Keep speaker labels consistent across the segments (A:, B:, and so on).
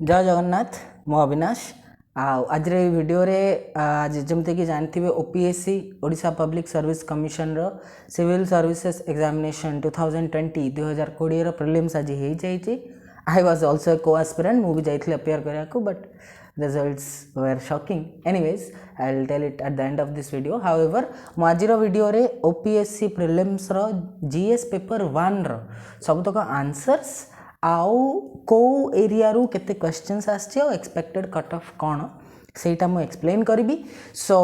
A: जय जगन्नाथ मो अविनाश आज वीडियो रे आज जमते कि जानते OPSC Odisha public service commission रो सिविल सर्विसेज एग्जामिनेशन 2020 2020 रो प्रीलिम्स आज हो जाइए। आई वाज आल्सो को एस्पिरेंट मु भी जाइए अपेयर करा को but results were shocking. Anyways I will tell it at the end of this video. However मु आज वीडियो रे ओपीएससी प्रीलिम्स रो जीएस पेपर 1 रो सबतक आंसर्स आउ को एरिया रू केते क्वेश्चंस आछे और एक्सपेक्टेड कट ऑफ कौन सेटा मु एक्सप्लेन करी। सो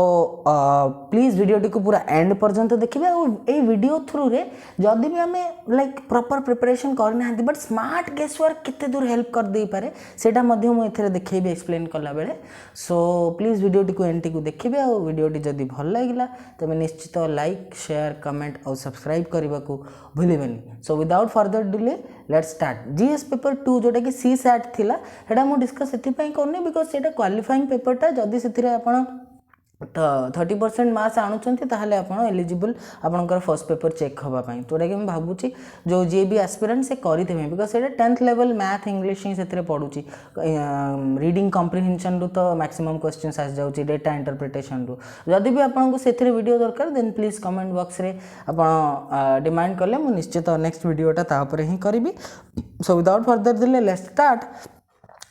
A: प्लीज वीडियो टी को पूरा एंड पर्यंत देखिए। ए वीडियो थ्रू रे जदि भी आम लाइक प्रॉपर प्रिपरेशन करना बट स्मार्ट गेस वर्क केते दूर हेल्प कर दे पारे सेटा मध्य मु एथरे देखैबे एक्सप्लेन कला बेले। सो प्लीज वीडियो टी को एंड टी को देखिए और वीडियो टी जदि भल लागिला तबे निश्चित लाइक शेयर कमेंट और सब्सक्राइब करबा को भूलिबेनी। So without further delay let's start. GS paper 2 जोटा कि सी सैट थिला सेटा मु डिस्कस एथि करनी बिकॉज सेटा क्वालिफाइंग पेपर जदि से आपण 30% मार्क्स आणुचंती ताहले आपण एलिजिबल आपनकर फर्स्ट पेपर चेक होबापई तोड़ा कि भावुची जो जी भी एस्पिरेंट से करिथेबे बिकॉज सेटा 10th लेवल मैथ इंग्लिश ही सेतरे पढुची। रीडिंग कॉम्प्रिहेंशन रु तो मैक्सिमम क्वेश्चंस आस जाउची डेटा इंटरप्रिटेशन रु। जदि भी आपनको सेतरे वीडियो दरकार देन प्लीज कमेंट बॉक्स रे आपण डिमांड करले मु निश्चित नेक्स्ट वीडियोटा ता ऊपर ही करिवि। So without further delay let's start.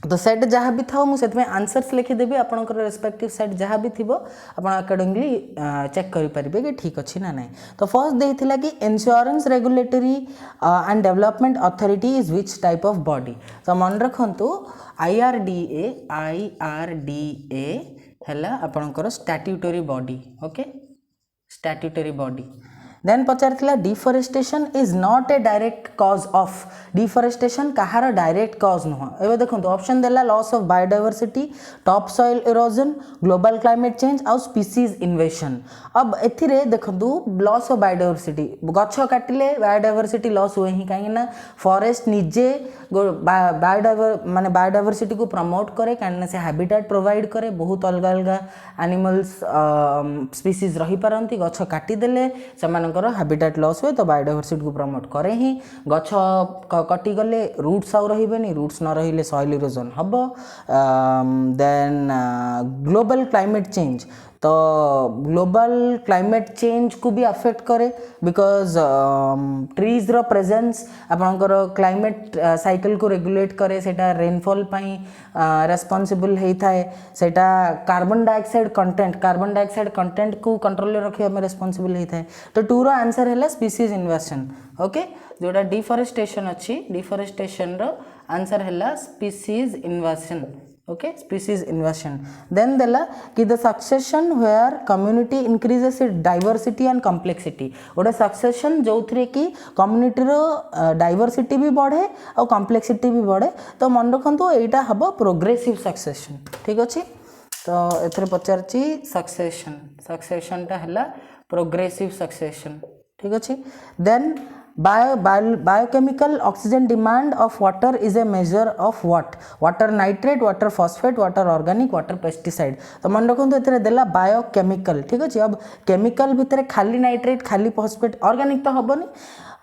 A: तो सेट जहाँ भी था मुझे आंसर्स लिखिदेवी आपंकर रेस्पेक्टिव सेट जहाँ भी थी आप अकॉर्डिंगली चेक करेंगे कि ठीक अच्छी ना ना। तो फर्स्ट देता कि insurance regulatory and development authority is which type of body. तो मन रखु IRDA है आपंकर statutory body. Okay statutory body. Then पचार deforestation is not a direct cause of. Deforestation कहार डायरेक्ट कॉज नुह। एवं देखो ऑप्शन देला loss of biodiversity top soil erosion global climate change आउ स्पीसीज इन्वेशन। अब एथिरे देखो लॉस ऑफ बायोडाइवर्सिटी गछ काटिले बायोडाइवर्सिटी लॉस हुए ही कहीं फॉरेस्ट निजे बायोडाइवर्सिटी को प्रमोट करे कहीं से हैबिटेट प्रोवाइड करे बहुत अलग अलग एनिमल्स स्पीसीज रही पारती गछ काटिदेले से हैबिटेट लॉस हुए तो बायोडाइवर्सिटी को प्रमोट करे ही गछ कटी गले रूट्स आउ रही रूट्स न रही सॉइल इरोजन हम। देन ग्लोबल क्लाइमेट चेंज तो ग्लोबल क्लाइमेट चेंज को भी अफेक्ट करे बिकॉज ट्रीज रो प्रेजेंस आपनकर क्लाइमेट साइकिल को रेगुलेट करे सेटा रेनफॉल पाई रेस्पॉन्सिबल होता है सेटा कार्बन डाइऑक्साइड कंटेंट को कंट्रोल रखिया में रेस्पॉन्सिबल होता है। तो 2 रो आंसर है स्पीसीज इन्वेशन। ओके जोड़ा डिफॉरेस्टेशन अच्छी डिफॉरेस्टेशन रो आंसर है species invasion. Okay species invasion. Then देला कि the succession where community increases it diversity and complexity. गोटे सक्सेशन जो थी कि कम्युनिटी रो डाइवर्सिटी भी बढ़े और कॉम्प्लेक्सिटी भी बढ़े। तो मन रखु एटा हम प्रोग्रेसिव सक्सेशन। ठीक अच्छे। तो एथरे पचारची सक्सेशन सक्सेशनटा है प्रोग्रेसिव सक्सेशन। ठीक अच्छे। Then biochemical oxygen demand of water is a measure of what. Water nitrate water phosphate water organic water pesticide. तो मन रखु ए देला बायोकेमिकल। ठीक अच्छे। अब केमिकल भितर खाली नाइट्रेट खाली फॉस्फेट ऑर्गेनिक तो हेनी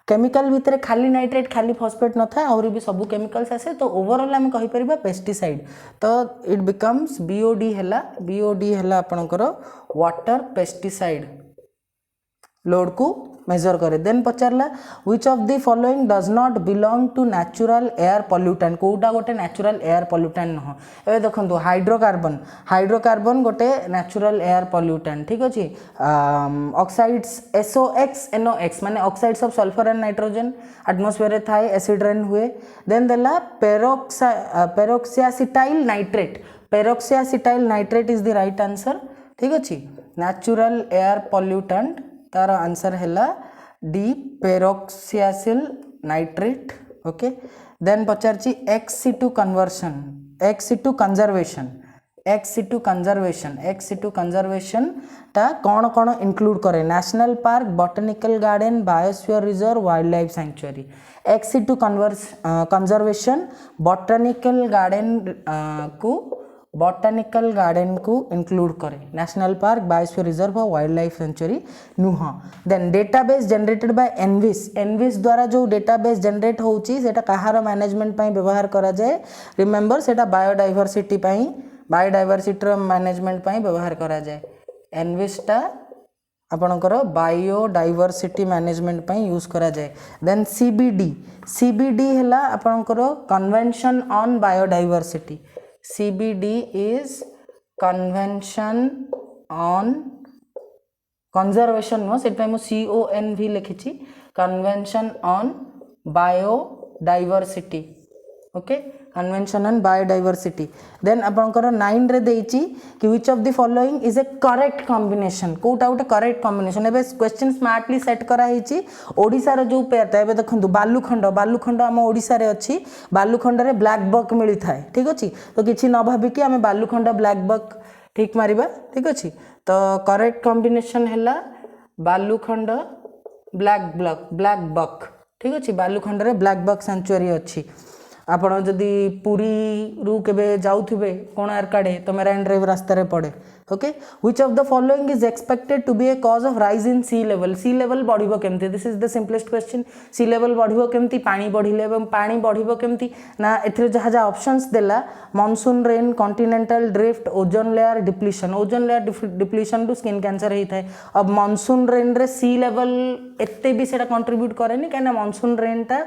A: केमिकल भितर खाली नाइट्रेट खाली फॉस्फेट न था और भी सब केमिकल्स आसे। तो ओवरऑल आम कहीपर पेस्टिसाइड तो इट बिकम्स BOD है आपणकर वाटर पेस्टिसाइड लोड को मेजर करे। देन पचारला which of the following does not belong to natural air pollutant. कोटा गोटे नेचुरल एयर पॉल्यूटेंट नुह। ए देखो हाइड्रोकार्बन गोटे नेचुरल एयर पॉल्यूटेंट। ठीक अच्छे। ऑक्साइड्स SOx NOx माने oxides of sulphur and nitrogen atmosphere रे थाए एसिड रेन हुए। देन देला peroxyacetyl nitrate is the right answer. ठीक अच्छे। नेचुरल एयर पॉल्यूटेंट तार आंसर है D peroxyacyl nitrate. Okay. Then पचारची ex-situ कंजर्वेशन ता कौन कौन इंक्लूड करे। National park botanical garden biosphere reserve wild life sanctuary. ex-situ conservation botanical garden को बॉटनिकल गार्डन को इंक्लूड करे नेशनल पार्क बायोस्फीयर रिजर्व और वाइल्ड लाइफ सेंचुरी नुह then database generated by ENVIS द्वारा जो डेटाबेस जनरेट होची सेटा कहार मैनेजमेंट पई व्यवहार करा जाए रिमेंबर सेटा बायोडायवर्सिटी पई बायोडायवर्सिटी मैनेजमेंट पई व्यवहार करा जाए एनविसटा आपणकर बायोडायवर्सिटी मैनेजमेंट पई यूज करा जाए देन सीबीडी हैला आपणकर convention on biodiversity CBD is convention on conservation no set मु CON भी लिखिछि convention on biodiversity okay convention on biodiversity then आपनकर 9 रे देइछि कि which of the following is a correct combination कोटा उटे करेक्ट कॉम्बिनेशन एबे क्वेश्चन स्मार्टली सेट करा हिछि ओडिसा रो जो पेयर ता एबे देखंतु बालुखंड हम ओडिसा रे अछि बालुखंड रे ब्लैक बक मिली थाए ठीक अछि तो किछि न भाबी कि हमें बालुखंड ब्लैक बक ठीक मारिबा ठीक अछि तो करेक्ट कॉम्बिनेशन हैला बालुखंड ब्लैक बक ठीक अछि बालुखंड रे ब्लैक बक सेंचुरी अछि आपण जदि पुरी रु केबे जाउथिबे कोणार्क आड़े तो मेराइन ड्राइव रास्ता रे पड़े okay which of the following is expected to be a cause of rise in sea level बढ़िबो केमती this is the simplest question sea level बढ़िबो केमती पानी बढ़िले एवं पानी बढ़िबो केमती ना एथिरे जहा जहा ऑप्शंस देला monsoon rain continental drift ozone layer depletion to skin cancer हेई थाए अब मॉनसून रेन रे सी लेवल एते भी सेटा कंट्रीब्यूट करेनी काना मॉनसून रेन ता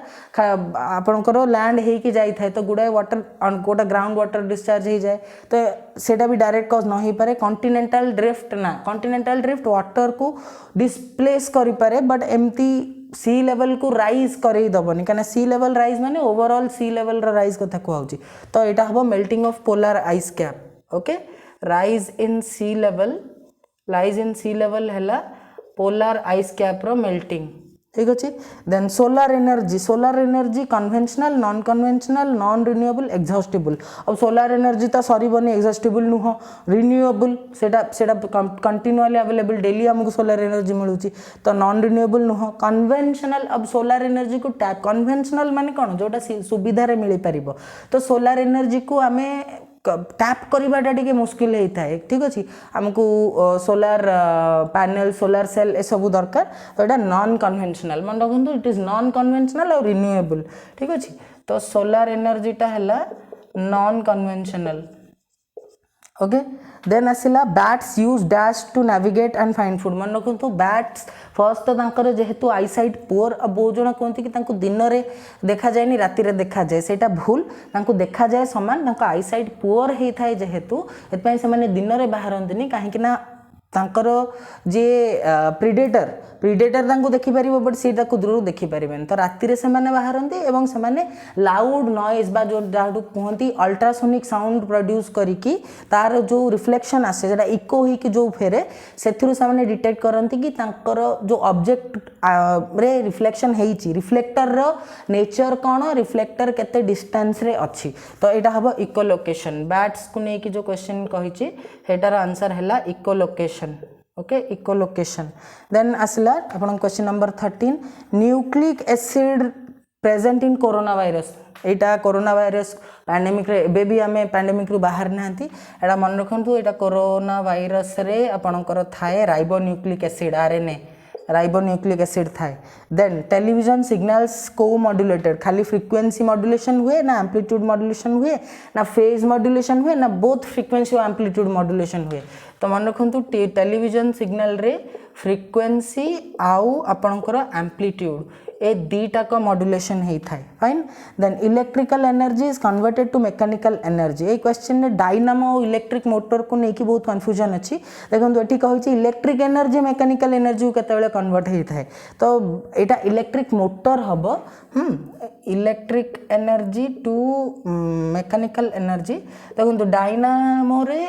A: आपनकर लैंड हेई कि जाई थाए तो गुडा वाटर गोटा ग्राउंड वाटर डिस्चार्ज हेई जाए तो सेटा भी डायरेक्ट कॉज न हेई पारे कॉन्टिनेंटल ड्रिफ्ट वाटर को डिस्प्लेस करि पारे बट एमती सी लेवल को राइज करई दबनी काना सी लेवल राइज माने ओवरऑल सी लेवल रो राइज कथा कहउची तो एटा हबो melting of polar ice cap okay rise in sea level हैला पोलर आइस कैप रो मेल्टिंग ठीक अच्छे then solar energy conventional non renewable exhaustible अब सोलार एनर्जी तो सरीबनी एग्जॉस्टिबल नुह रिन्यूएबल सेटा कंटिन्यूअली अवेलेबल डेली हमको सोलार एनर्जी मिलूची तो नॉन रिन्यूएबल नुह कन्वेंशनल अब सोलार एनर्जी को टैप कन्वेंशनल माने कौन जोटा सुविधा रे मिली परिबो तो सोलार एनर्जी को आमे टैप करवाटा टे मुस्किल होता है ठीक अच्छे आमको सोलार पैनल सोलार सेल ए सब दरकार तो यहाँ नॉन कन्वेंशनल मन रखु इट इज नॉन कन्वेंशनल और रिन्यूएबल ठीक अच्छे तो सोलार एनर्जीटा है नॉन कन्वेंशनल ओके देन आसला bats use dash to navigate and find food मन रखु बैट्स फर्स्ट तो तांकर जेहेतु आईसाइट पुअर अब बहुत जन कहते कि दिन में देखा जाए राति में देखा जाए सेटा भूल देखा जाए सामान आईसाइट पुअर होता है जेहेतु से दिन में बाहरती कहीं तांकर जे प्रिडेटर तांको देखि परिबो बट सेटा को दूर देखि परिबेन तो राति रे से माने बाहरंती एवं से माने लाउड नॉइज बा जो जाडू कहंती अल्ट्रासोनिक साउंड प्रोड्यूस करिकि तार जो रिफ्लेक्शन आसे जेटा इको ही कि जो फेरे सेथिरु से माने डिटेक्ट करंती कि तांकर जो ऑब्जेक्ट रे रिफ्लेक्शन हेइची रिफ्लेक्टर रो नेचर कोन रिफ्लेक्टर केते डिस्टेंस रे अछि तो एटा हबो इकोलोकेशन बैट्स को नै कि जो क्वेश्चन कहिची हेटार आंसर हैला इकोलोकेशन ओके इकोलोकेशन देन आसला अपन question number 13 nucleic acid present in corona virus एटा कोरोना वायरस पैंडेमिक रे एबे भी आमे पैंडेमिक रु बाहर नांती एटा मन रखंतु एटा कोरोना वायरस रे आपनकर थाए ribonucleic acid RNA ribonucleic acid थाए देन टेलीविजन सिग्नल्स को मॉड्यूलेटेड खाली फ्रीक्वेंसी मॉड्यूलेशन हुए ना एम्पलीट्यूड मॉड्यूलेशन हुए ना फेज मॉड्यूलेशन हुए ना बोथ फ्रीक्वेंसी और एम्पलीट्यूड मॉड्यूलेशन हुए तो मन रखु टेलीविजन सिग्नल रे फ्रीक्वेंसी आउ आपणकर एम्पलीट्यूड ए दीटाक मॉड्यूलेशन होता है fine then electrical energy is converted to mechanical energy ये क्वेश्चन में डायनामो और इलेक्ट्रिक मोटर को लेकिन बहुत कन्फ्यूजन अच्छी देखो ये कही इलेक्ट्रिक एनर्जी मेकानिकल एनर्जी को केतबेले कन्वर्ट होता है तो यहाँ इलेक्ट्रिक मोटर हम electric energy to mechanical energy देखो डायनामो रे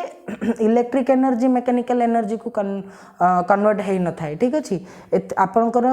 A: इलेक्ट्रिक एनर्जी मेकानिकल एनर्जी को कन्वर्ट हो न था ठीक अच्छे आपणकर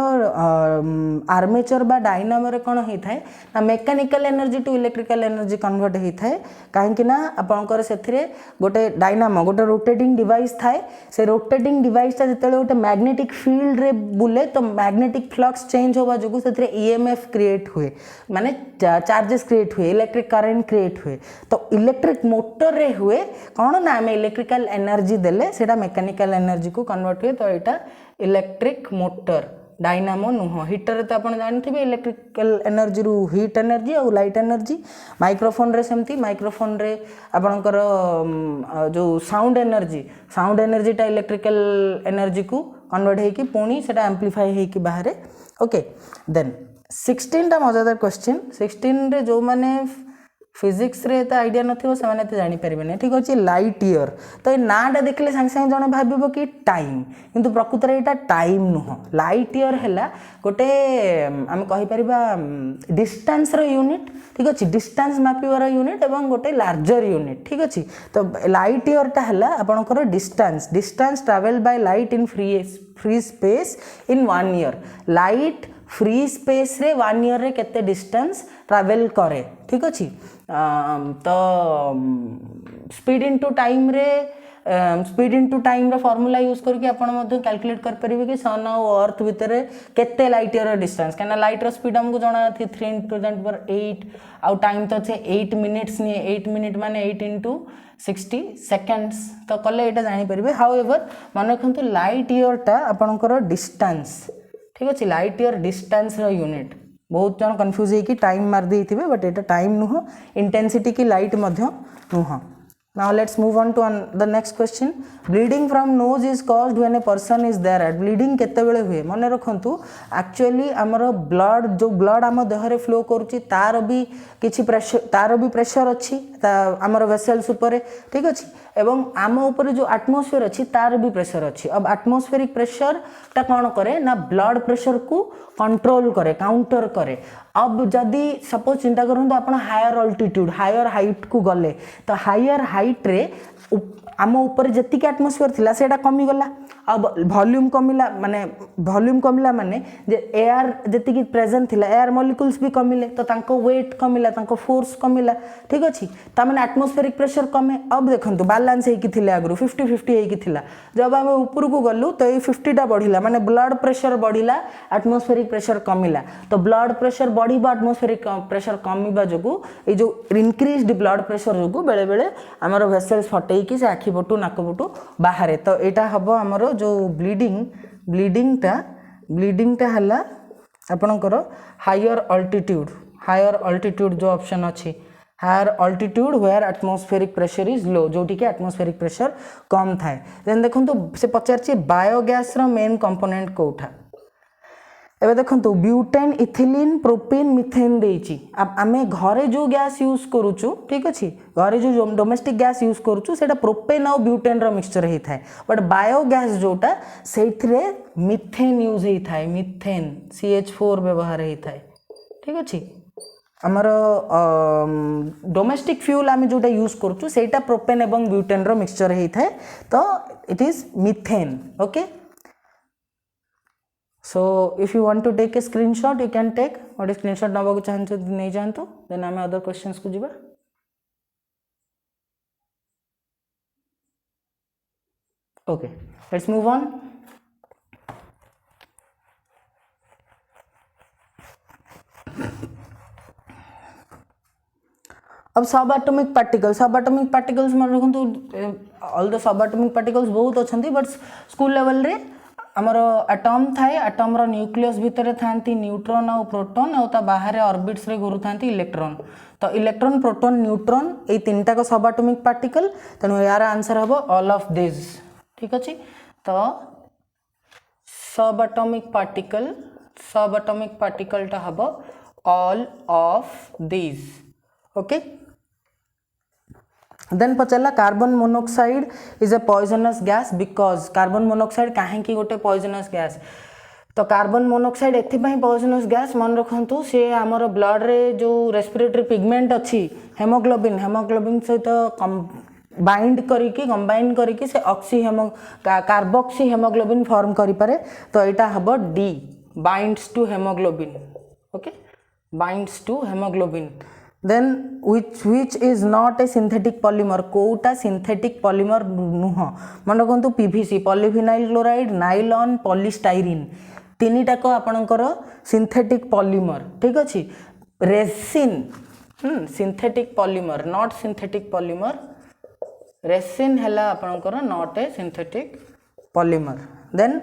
A: आर्मेचर बा डायनामो रे कोन होई थाए ना mechanical energy to electrical energy convert होई थाए काहेकि ना आपनकर सेथिरे गोटे डायनामो गोटे रोटेटिंग डिवाइस थाए से रोटेटिंग डिवाइस ता जतले गोटे मैग्नेटिक फील्ड रे बुले तो मैग्नेटिक फ्लक्स चेंज होबा जोगु सेथिरे ईएमएफ क्रिएट हुए माने चार्जेस क्रिएट हुए इलेक्ट्रिक करंट क्रिएट हुए तो इलेक्ट्रिक मोटर रे हुए कौन ना आम इलेक्ट्रिकल एनर्जी देले सेटा मेकानिकल एनर्जी को कन्वर्ट हुए तो यहाँ इलेक्ट्रिक मोटर डायनामो नुह हीटर तो आप जानते इलेक्ट्रिकल एनर्जी रु हीट एनर्जी और लाइट एनर्जी माइक्रोफोन रे सेमती माइक्रोफोन रे आपणकर जो साउंड एनर्जी टा इलेक्ट्रिकल एनर्जी को कन्वर्ट होगी पुणी से एम्प्लीफाई होगी बाहर ओके देन 16 टा मजादार क्वेश्चन 16 रे जो माने फिजिक्स रे तो आइडिया नथिबो से माने तो जानि परिबेने ठीक अछि लाइट ईयर तो ए नाटा देखले संग संग जने भाबिबो कि टाइम किंतु प्रकृत रे एटा टाइम नुह लाइट ईयर हैला गोटे हम कहि परिबा डिस्टेंस रो यूनिट ठीक अछि डिस्टेंस मापिवर यूनिट एवं गोटे लार्जर यूनिट ठीक अछि तो लाइट ईयर टा हैला आपनकर distance travel by light in free space in 1 year light free space रे 1 ईयर रे केते डिस्टेंस ट्रैवल करे ठीक अछि तो स्पीड इनटू टाइम रे फार्मूला यूज करके आपण मध्य कैलकुलेट कर परिबे कि सन और अर्थ भितर केते लाइट ईयर डिस्टेंस कहना लाइट रो स्पीड हमको जाना थी 3 × 10⁸ आउ टाइम तो छे 8 मिनिट्स नहीं 8 मिनिट माने 8 × 60 सेकेंड्स तो कले एटा जानि परिबे हाउएवर मन रखंतु लाइट ईयर टा आपनकर डिस्टेंस ठीक अछि लाइट ईयर डिस्टेंस रो यूनिट बहुत जन कन्फ्यूज है कि टाइम मार दी थे बट एटा टाइम नुह इंटेंसिटी की लाइट मध्य नुह now let's move on to the next question bleeding from nose is caused when a person is there at bleeding केते बेले हुए मन रखंतु एक्चुअली हमर ब्लड जो ब्लड हम देह रे फ्लो करूची तार भी किछि प्रेशर अछि हमर वेसल्स ऊपर ठीक अछि एवं आम ऊपर जो एटमॉस्फेयर अच्छी तार भी प्रेशर अच्छी अब एटमॉस्फेरिक प्रेशर टा कौन करे ना ब्लड प्रेशर को कंट्रोल करे काउंटर करे अब जदि सपोज चिंता करंतु आपण हायर अल्टीट्यूड हायर हाइट को गले तो हायर हाइट रे आम ऊपर जतिक एटमॉस्फेयर थिला सेटा कमी गला अब वॉल्यूम कमिला माने जे एयर जतिक प्रेजेंट थिला एयर मॉलिक्यूल्स भी कमिले तो तांको वेट कमिला तांको फोर्स कमिला ठीक अछि ता माने एटमॉस्फेरिक प्रेशर कमे अब देखंतु बैलेंस हे कि थिले आगु 50-50 हे कि थिला जब हम ऊपर को गलु तो ये 50 टा बढ़िला माने ब्लड प्रेशर बढ़िला एटमॉस्फेरिक प्रेशर कमिला तो ब्लड प्रेशर बढ़िबा एटमॉस्फेरिक प्रेशर कमिबा जगु ए जो इंक्रीज्ड ब्लड प्रेशर जगु बेले बेले हमर वेसल्स फटेई कि से आखि पटु नाक पटु बाहर तो एटा हबो हमर जो ब्लीडिंग टा हला आपनकर हायर अल्टीट्यूड जो ऑप्शन अछि higher altitude where atmospheric pressure is low जोटी के एटमॉस्फेरिक प्रेशर कम थाए देन देखंतु से पचारछि बायोगैस रो मेन कंपोनेंट कोठा एबे देखंतु ब्यूटेन इथिलीन प्रोपेन मिथेन देछि अब आमे घरे जो गैस यूज करूछु ठीक अछि घरे जो डोमेस्टिक गैस यूज करूछु सेटा प्रोपेन और ब्यूटेन रो मिक्सचर हे थाए बट बायोगैस जोटा सेथिरे मिथेन यूज हे थाए मिथेन CH4 व्यवहार हे थाए ठीक अछि हमर डोमेस्टिक फ्यूल आमे जोटा यूज करूछु सेटा प्रोपेन एवं ब्यूटेन रो मिक्सचर हे थाए तो it is methane okay so if you want to take a screenshot you can take what screenshot नबा को चाहंतो नै जानतो देन हमें अदर क्वेश्चंस को जिबा okay let's move on अब सब एटॉमिक पार्टिकल्स मन रखंतु all the sub atomic particles बहुत अछंती बट स्कूल लेवल रे हमर एटम थाए एटम रो न्यूक्लियस भितर थांती न्यूट्रॉन और प्रोटॉन और ता बाहर ऑर्बिट्स रे घुरु थांती इलेक्ट्रॉन तो इलेक्ट्रॉन प्रोटॉन न्यूट्रॉन ए तीनटा को सब एटॉमिक पार्टिकल तनो यार आंसर हबो ऑल ऑफ दिस ठीक अछि तो सब एटॉमिक पार्टिकल टा हबो all of this okay then पचला carbon monoxide is a poisonous gas because carbon monoxide काहे की गोटे पॉइजनस गैस तो कार्बन मोनोक्साइड एथिपाई पॉइजनस गैस मन रखंतु से हमर ब्लड रे जो रेस्पिरेटरी पिगमेंट अछि हेमोग्लोबिन सहित बाइंड करिके कंबाइन करिके से कार्बोक्सी हेमोग्लोबिन फॉर्म करि पारे तो एटा हबो D binds to hemoglobin okay binds to hemoglobin then which is not a synthetic polymer कोटा synthetic polymer नुह मन रखु PVC polyvinyl chloride nylon polystyrene तीनटा को आपणकर सिंथेटिक पॉलीमर ठीक अच्छे resin synthetic polymer not synthetic polymer resin है आपणकर not a synthetic polymer then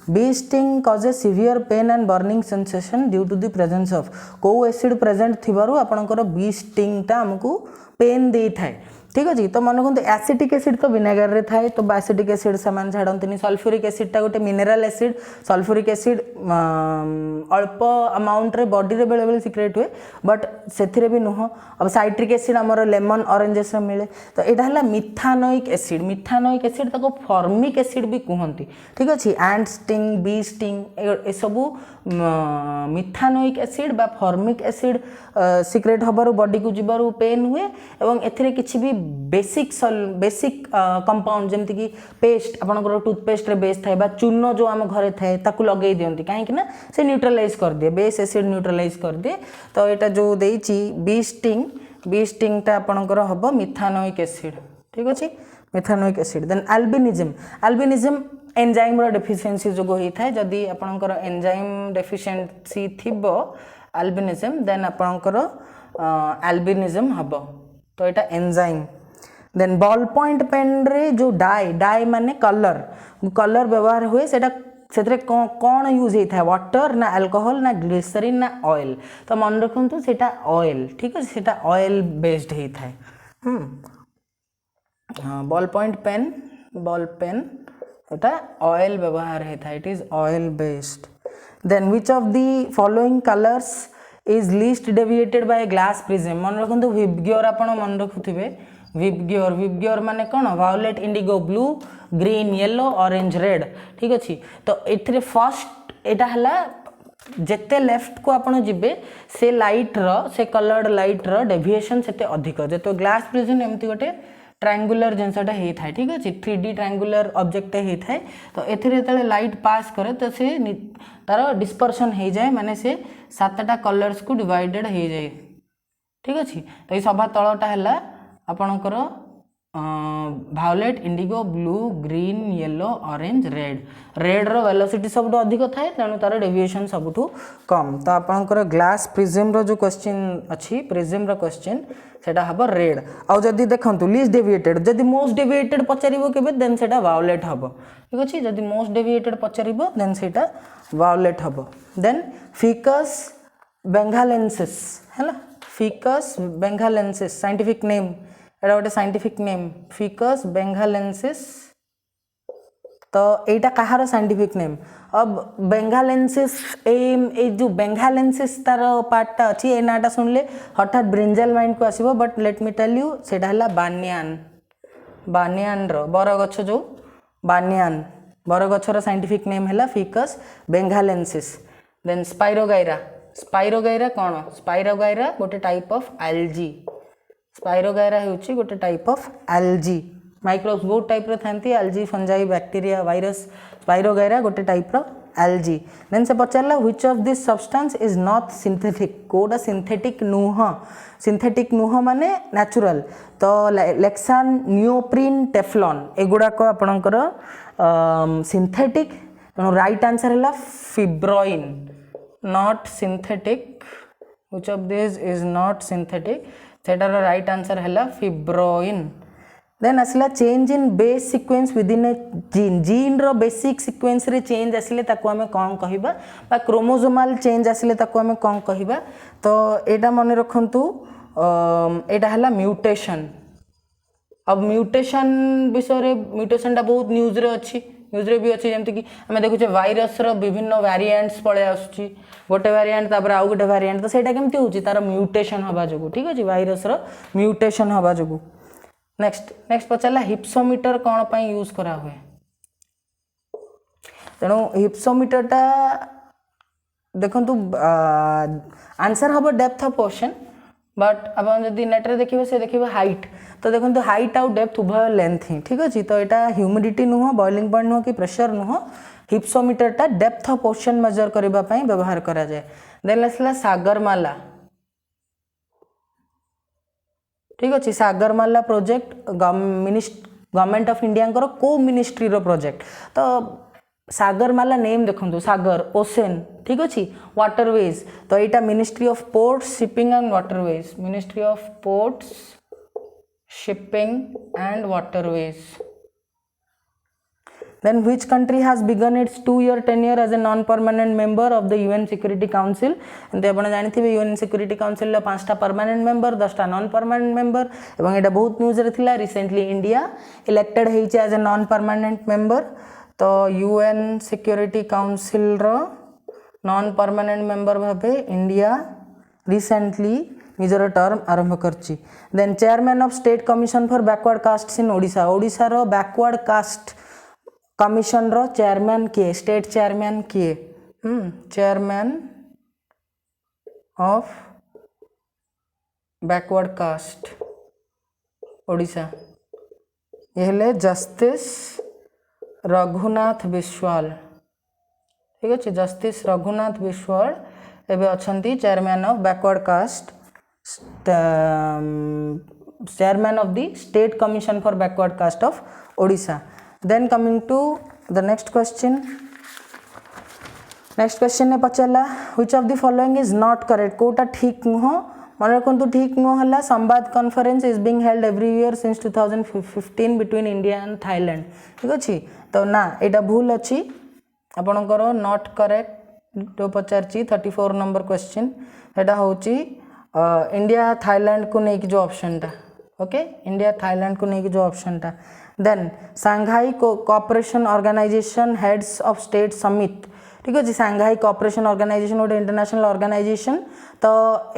A: bee sting causes severe pain and burning sensation due to the presence of को acid present थिबारु आपणकर bee sting टा हमकु pen दे थाए ठीक अच्छे तो मन कहते एसिटिक एसिड तो विनेगर रे थाए तो एसिटिक एसिड सामान छाड़ती सल्फ्यूरिक एसिड टा गोटे मिनेराल एसिड सल्फ्यूरिक एसिड अल्प अमाउंट रे बॉडी रे बेले बेले सिक्रेट हुए बट से भी नुह अब साइट्रिक एसिड आमर लेमन ऑरेंजेस मिले तो यहाँ है मिथानोइक एसिड ताको फॉर्मिक एसिड भी कहती ठीक अच्छे एंट स्टिंग बी स्टिंग ए सबू मिथानोइक एसिड बा फॉर्मिक एसिड सिक्रेट हबारु बॉडी को जिबारु पेन हुए एवं एथिरे किछि भी बेसिक कंपाउंड जमती कि पेस्ट आपनकर टूथपेस्ट रे बेस थाए बा चूनो जो आम घरे थाए ताकू लगे दियंती काहे ना से न्यूट्रलाइज कर दिए बेस एसिड न्यूट्रलाइज कर दिए तो एटा जो देइची बी स्टिंग टा आपनकर हबो मिथानोइक एसिड ठीक अछि methanoic acid then albinism enzyme रो डेफिशिएंसी जो होई थाए जदी आपनकर एंजाइम डेफिशिएंसी थिबो अल्बिनिज्म देन आपनकर अल्बिनिज्म हबो तो यहाँ enzyme then ball point pen रे जो डाई माने कलर व्यवहार हुए से कौन यूज होता है वाटर ना अल्कोहल ना ग्लिसरीन ना ऑयल तो मन रखु से ऑयल ठीक है से ऑयल बेस्ड होता है हाँ बॉल पॉइंट पेन এটা ऑयल व्यवहार होता है it is oil based then which of the following colours is least deviated by glass prism मन रखु विबग्योर आप मन रखुवे विबग्योर माने कौन violet indigo blue green yellow orange red ठीक अच्छे तो ये फर्स्ट यहाँ जेते लेफ्ट को आपण जिबे से लाइट रो से कलर्ड लाइट रो डेविएशन सेते अधिक जेतो ग्लास प्रिज्म एमती गोटे ट्रायंगुलर जिनसटा होता है ठीक अच्छे 3D ट्रायंगुलर ऑब्जेक्ट होता है तो एथे लाइट पास करे तो से तार डिस्पर्सन हो जाए माने से 7टा कलर्स को डिवाइडेड हो जाए ठीक अच्छे तो ये सभा तलटा है आपणकर violet indigo blue green yellow orange red रो वेलोसिटी सब अधिक थाए तेणु तार डेविएशन सबुठ कम तो आपणकर ग्लास प्रिज्म रो जो क्वेश्चन अच्छी प्रिज्म रो क्वेश्चन सेटा हम रेड आउ जदि देखंतु लीस्ट डेविएटेड जदि मोस्ट डेविएटेड पचारिबो केबे देन सेटा वायोलेट हबो ठीक अछि जदि मोस्ट डेविएटेड पचारिबो देन सेटा वायोलेट हबो देन फिकस बेंगालेंसिस हैला फिकस बेंगालेंसिस साइंटिफिक नेम एटा गोटे साइंटिफिक नेम फिकस बेंगालेंसिस तो एटा कहार साइंटिफिक नेम अब बेंगालेंसिस ए जो बेंगालेंसिस तार पार्टा अच्छी ए नाटा सुनले हठात ब्रिंजल माइंड को आसीबो but let me tell you सेटा हला बानियान रो बरगछ जो बानियान बरगछ रो साइंटिफिक नेम हला फिकस बेंगालेंसिस देन स्पाइरोगाइरा कौन स्पाइरोगाइरा गोटे टाइप ऑफ एल्जी स्पाइरोगाइरा होची गोटे टाइप ऑफ एल्जी माइक्रोब्स बहुत टाइप रो थांती algae fungi bacteria virus spirogyra गोटे टाइप रो एल्जी देन से पचारला which of this substance is not synthetic कोडा सिंथेटिक नुह माने नेचुरल तो लेक्सान नियोप्रिन टेफ्लॉन एगुडा को आपनकर सिंथेटिक राइट आंसर है fibroin not synthetic which of this is not synthetic सेटार राइट आंसर है फिब्रोइन देन आसला change in base sequence within a gene रो बेसिक सीक्वेंस रे चेंज आसिले ताको हमें कौन कहिबा बा क्रोमोसोमल चेंज आसिले ताको हमें कौन कहिबा तो एटा मन रखंतु एटा हला म्यूटेशन अब म्यूटेशन विषय रे म्यूटेशन टा बहुत न्यूज रे भी अच्छी जमती कि आम देखुचे वायरस रो विभिन्न वेरिएंट्स पळे आसुची गोटे वेरिएंट तापर आउ गोटे वेरिएंट तो सेटा केमती होची तार म्यूटेशन हबा जोगु ठीक अछि वायरस रो म्यूटेशन हबा जोगु नेक्स्ट पचारला हिप्सोमीटर कौन पाई यूज करा हुए तेणु हिप्सोमीटर टा देखंतु आंसर हम डेप्थ ऑफ ओशन बट अब जदि नेट रे देखिबे से देखिबे हाइट तो देखंतु हाइट आउ डेप्थ उभय लेंथ ही ठीक अछि तो एटा ह्यूमिडिटी नुह बॉइलिंग पॉइंट नुह कि प्रेशर नुह हिप्सोमीटर टा डेप्थ ऑफ ओशन मेजर करबा पई व्यवहार करा जाय देन आसला सागरमाला ठीक अच्छे Sagarmala project government of India को मिनिस्ट्री रो प्रोजेक्ट तो सागरमाला नेम देखो सागर ओशन ठीक अच्छे वाटरवेज तो यहाँ ministry of ports shipping and waterways ministry of ports shipping and waterways then which country has begun its 2-year tenure as a non-permanent member of the UN Security Council एंते आपण जानिथिबे UN Security Council लो 5टा permanent member 10टा non permanent member एवं एटा बहुत news रे थिला रिसेंटली इंडिया इलेक्टेड हेइचे as a non permanent member तो UN Security Council रो नॉन परमानेंट मेंबर भाबे इंडिया रिसेंटली निजर टर्म आरंभ करची then chairman of state commission for backward castes in Odisha Odisha रो बैकवर्ड कास्ट कमिशन रो चेयरमैन किए स्टेट चेयरमैन किए chairman of backward cast Odisha ये हेले जस्टिस रघुनाथ बिश्वाल ठीक अच्छे जस्टिस रघुनाथ बिश्वाल एबे अछंती chairman of backward caste chairman of the state commission for backward caste of Odisha then coming to the next question ने पचाला which of the following is not correct Kota ठीक नुह मन रखु ठीक नुह हला संवाद conference is being held every year since 2015 between India and Thailand ठीक अच्छे तो ना एटा भूल अच्छी आपणकर नॉट करेक्ट जो पचारची 34 नंबर क्वेश्चन एटा होची इंडिया थाईलैंड को नहीं जो ऑप्शन टा ओके इंडिया थाईलैंड को नहीं जो ऑप्शन टा then Shanghai cooperation organisation heads of state summit ठीक अच्छे सांघाई कोऑपरेशन ऑर्गेनाइजेशन गोटे इंटरनेशनल ऑर्गेनाइजेशन तो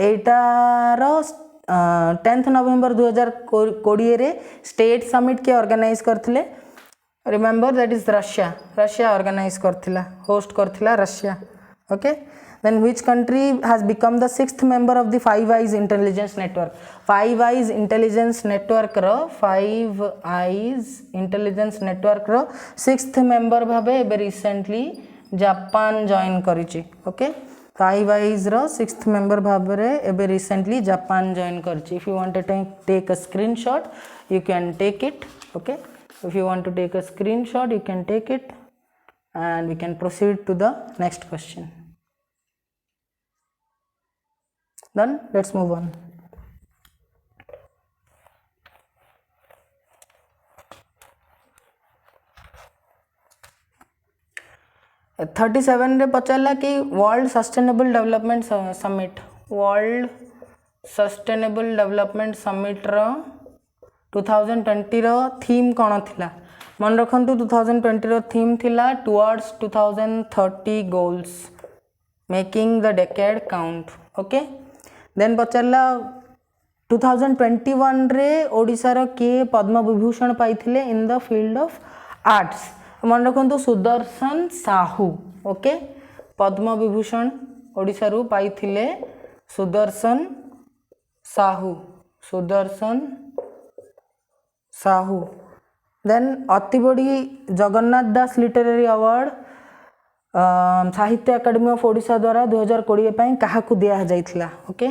A: एटार 10 नवेम्बर 2020 रे स्टेट समिट के ऑर्गेनाइज करथिले remember that is Russia organise करथिला होस्ट करथिला Russia okay then which country has become the 6th member of the Five Eyes intelligence network Five Eyes intelligence network रो 5 Eyes intelligence network रो 6th member भाबे एबे recently Japan join करिछि okay Five Eyes रो 6th member भाबे एबे recently Japan join करिछि if you want to take a screenshot you can take it okay if you want to take a screenshot you can take it and we can proceed to the next question. Then let's move on. ए 37 रे पचाला कि world sustainable development summit रो 2020 रो theme कौन थिला मन रखंतु 2020 रो थीम थिला towards 2030 goals making the decade count okay then पचारा 2021 रे ओडिशार किए पद्म विभूषण पाइथिले in the field of arts मन रखु सुदर्शन साहू ओके पद्म विभूषण ओडिशारू पाइथिले Sudarshan Sahu then Atibadi Jagannath Das literary award Sahitya academy of Odisha द्वारा 2020 ପାଇଁ କାହାକୁ ଦିଆ ଯାଇଥିଲା okay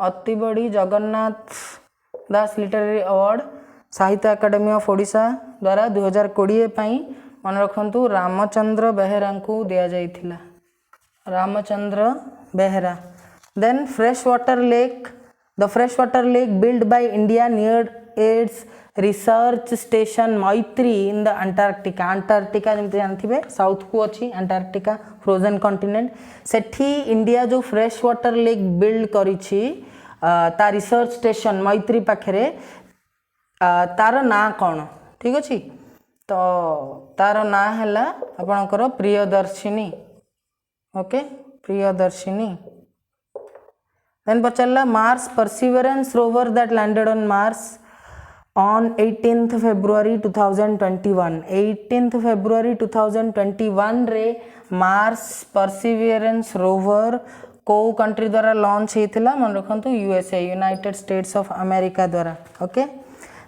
A: Atibadi Jagannath Das literary award Sahitya academy of Odisha द्वारा 2020 ପାଇଁ मन रखंतु रामचंद्र बेहेरा को दिया जाइथिला Ramachandra Behera then fresh water lake the fresh water lake build by India near its research station Maitri in the Antarctica जमते जानथिबे साउथ को अच्छी अंटार्कटिका फ्रोजन कॉन्टिनेंट सेठी इंडिया जो फ्रेश वाटर लेक बिल्ड करिछि ता रिसर्च स्टेशन मैत्री पाखरे तार ना कौन ठीक अच्छे तो तार ना है आपणकर प्रियदर्शिनी ओके प्रियदर्शिनी देन पचारा Mars perseverance rover that landed on Mars on 18th February 2021 18th February 2021 रे मार्स परसिवियरेंस रोवर को कंट्री द्वारा लॉन्च होता मन रखु USA United States of America द्वारा ओके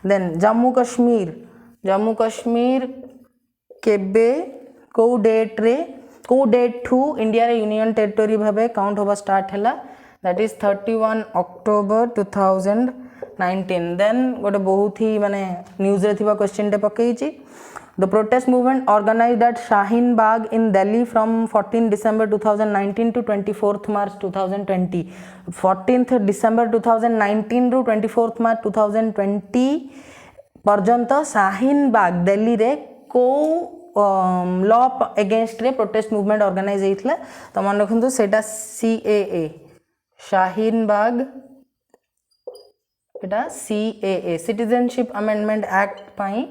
A: देन जम्मू कश्मीर केबे को डेट रे को डेट ठू इंडिया रे यूनियन टेरिटोरी भाबे काउंट होबा स्टार्ट हैला दैट इज 31 अक्टोबर 2019 देन गोटे बहुत ही माने न्यूज रे थिबा क्वेश्चन टे पकईची The protest movement organized at Shaheen Bagh in Delhi from 14 December 2019 to 24th March 2020. 14th December 2019 ରୁ 24th March 2020 पर्यंत शाहीन बाग दिल्ली रे को लॉ अगेंस्ट रे प्रोटेस्ट मूवमेंट ऑर्गेनाइज होइतला तो मन रखंतु सेटा CAA शाहीन बाग एटा CAA सिटीजनशिप अमेंडमेंट एक्ट पाई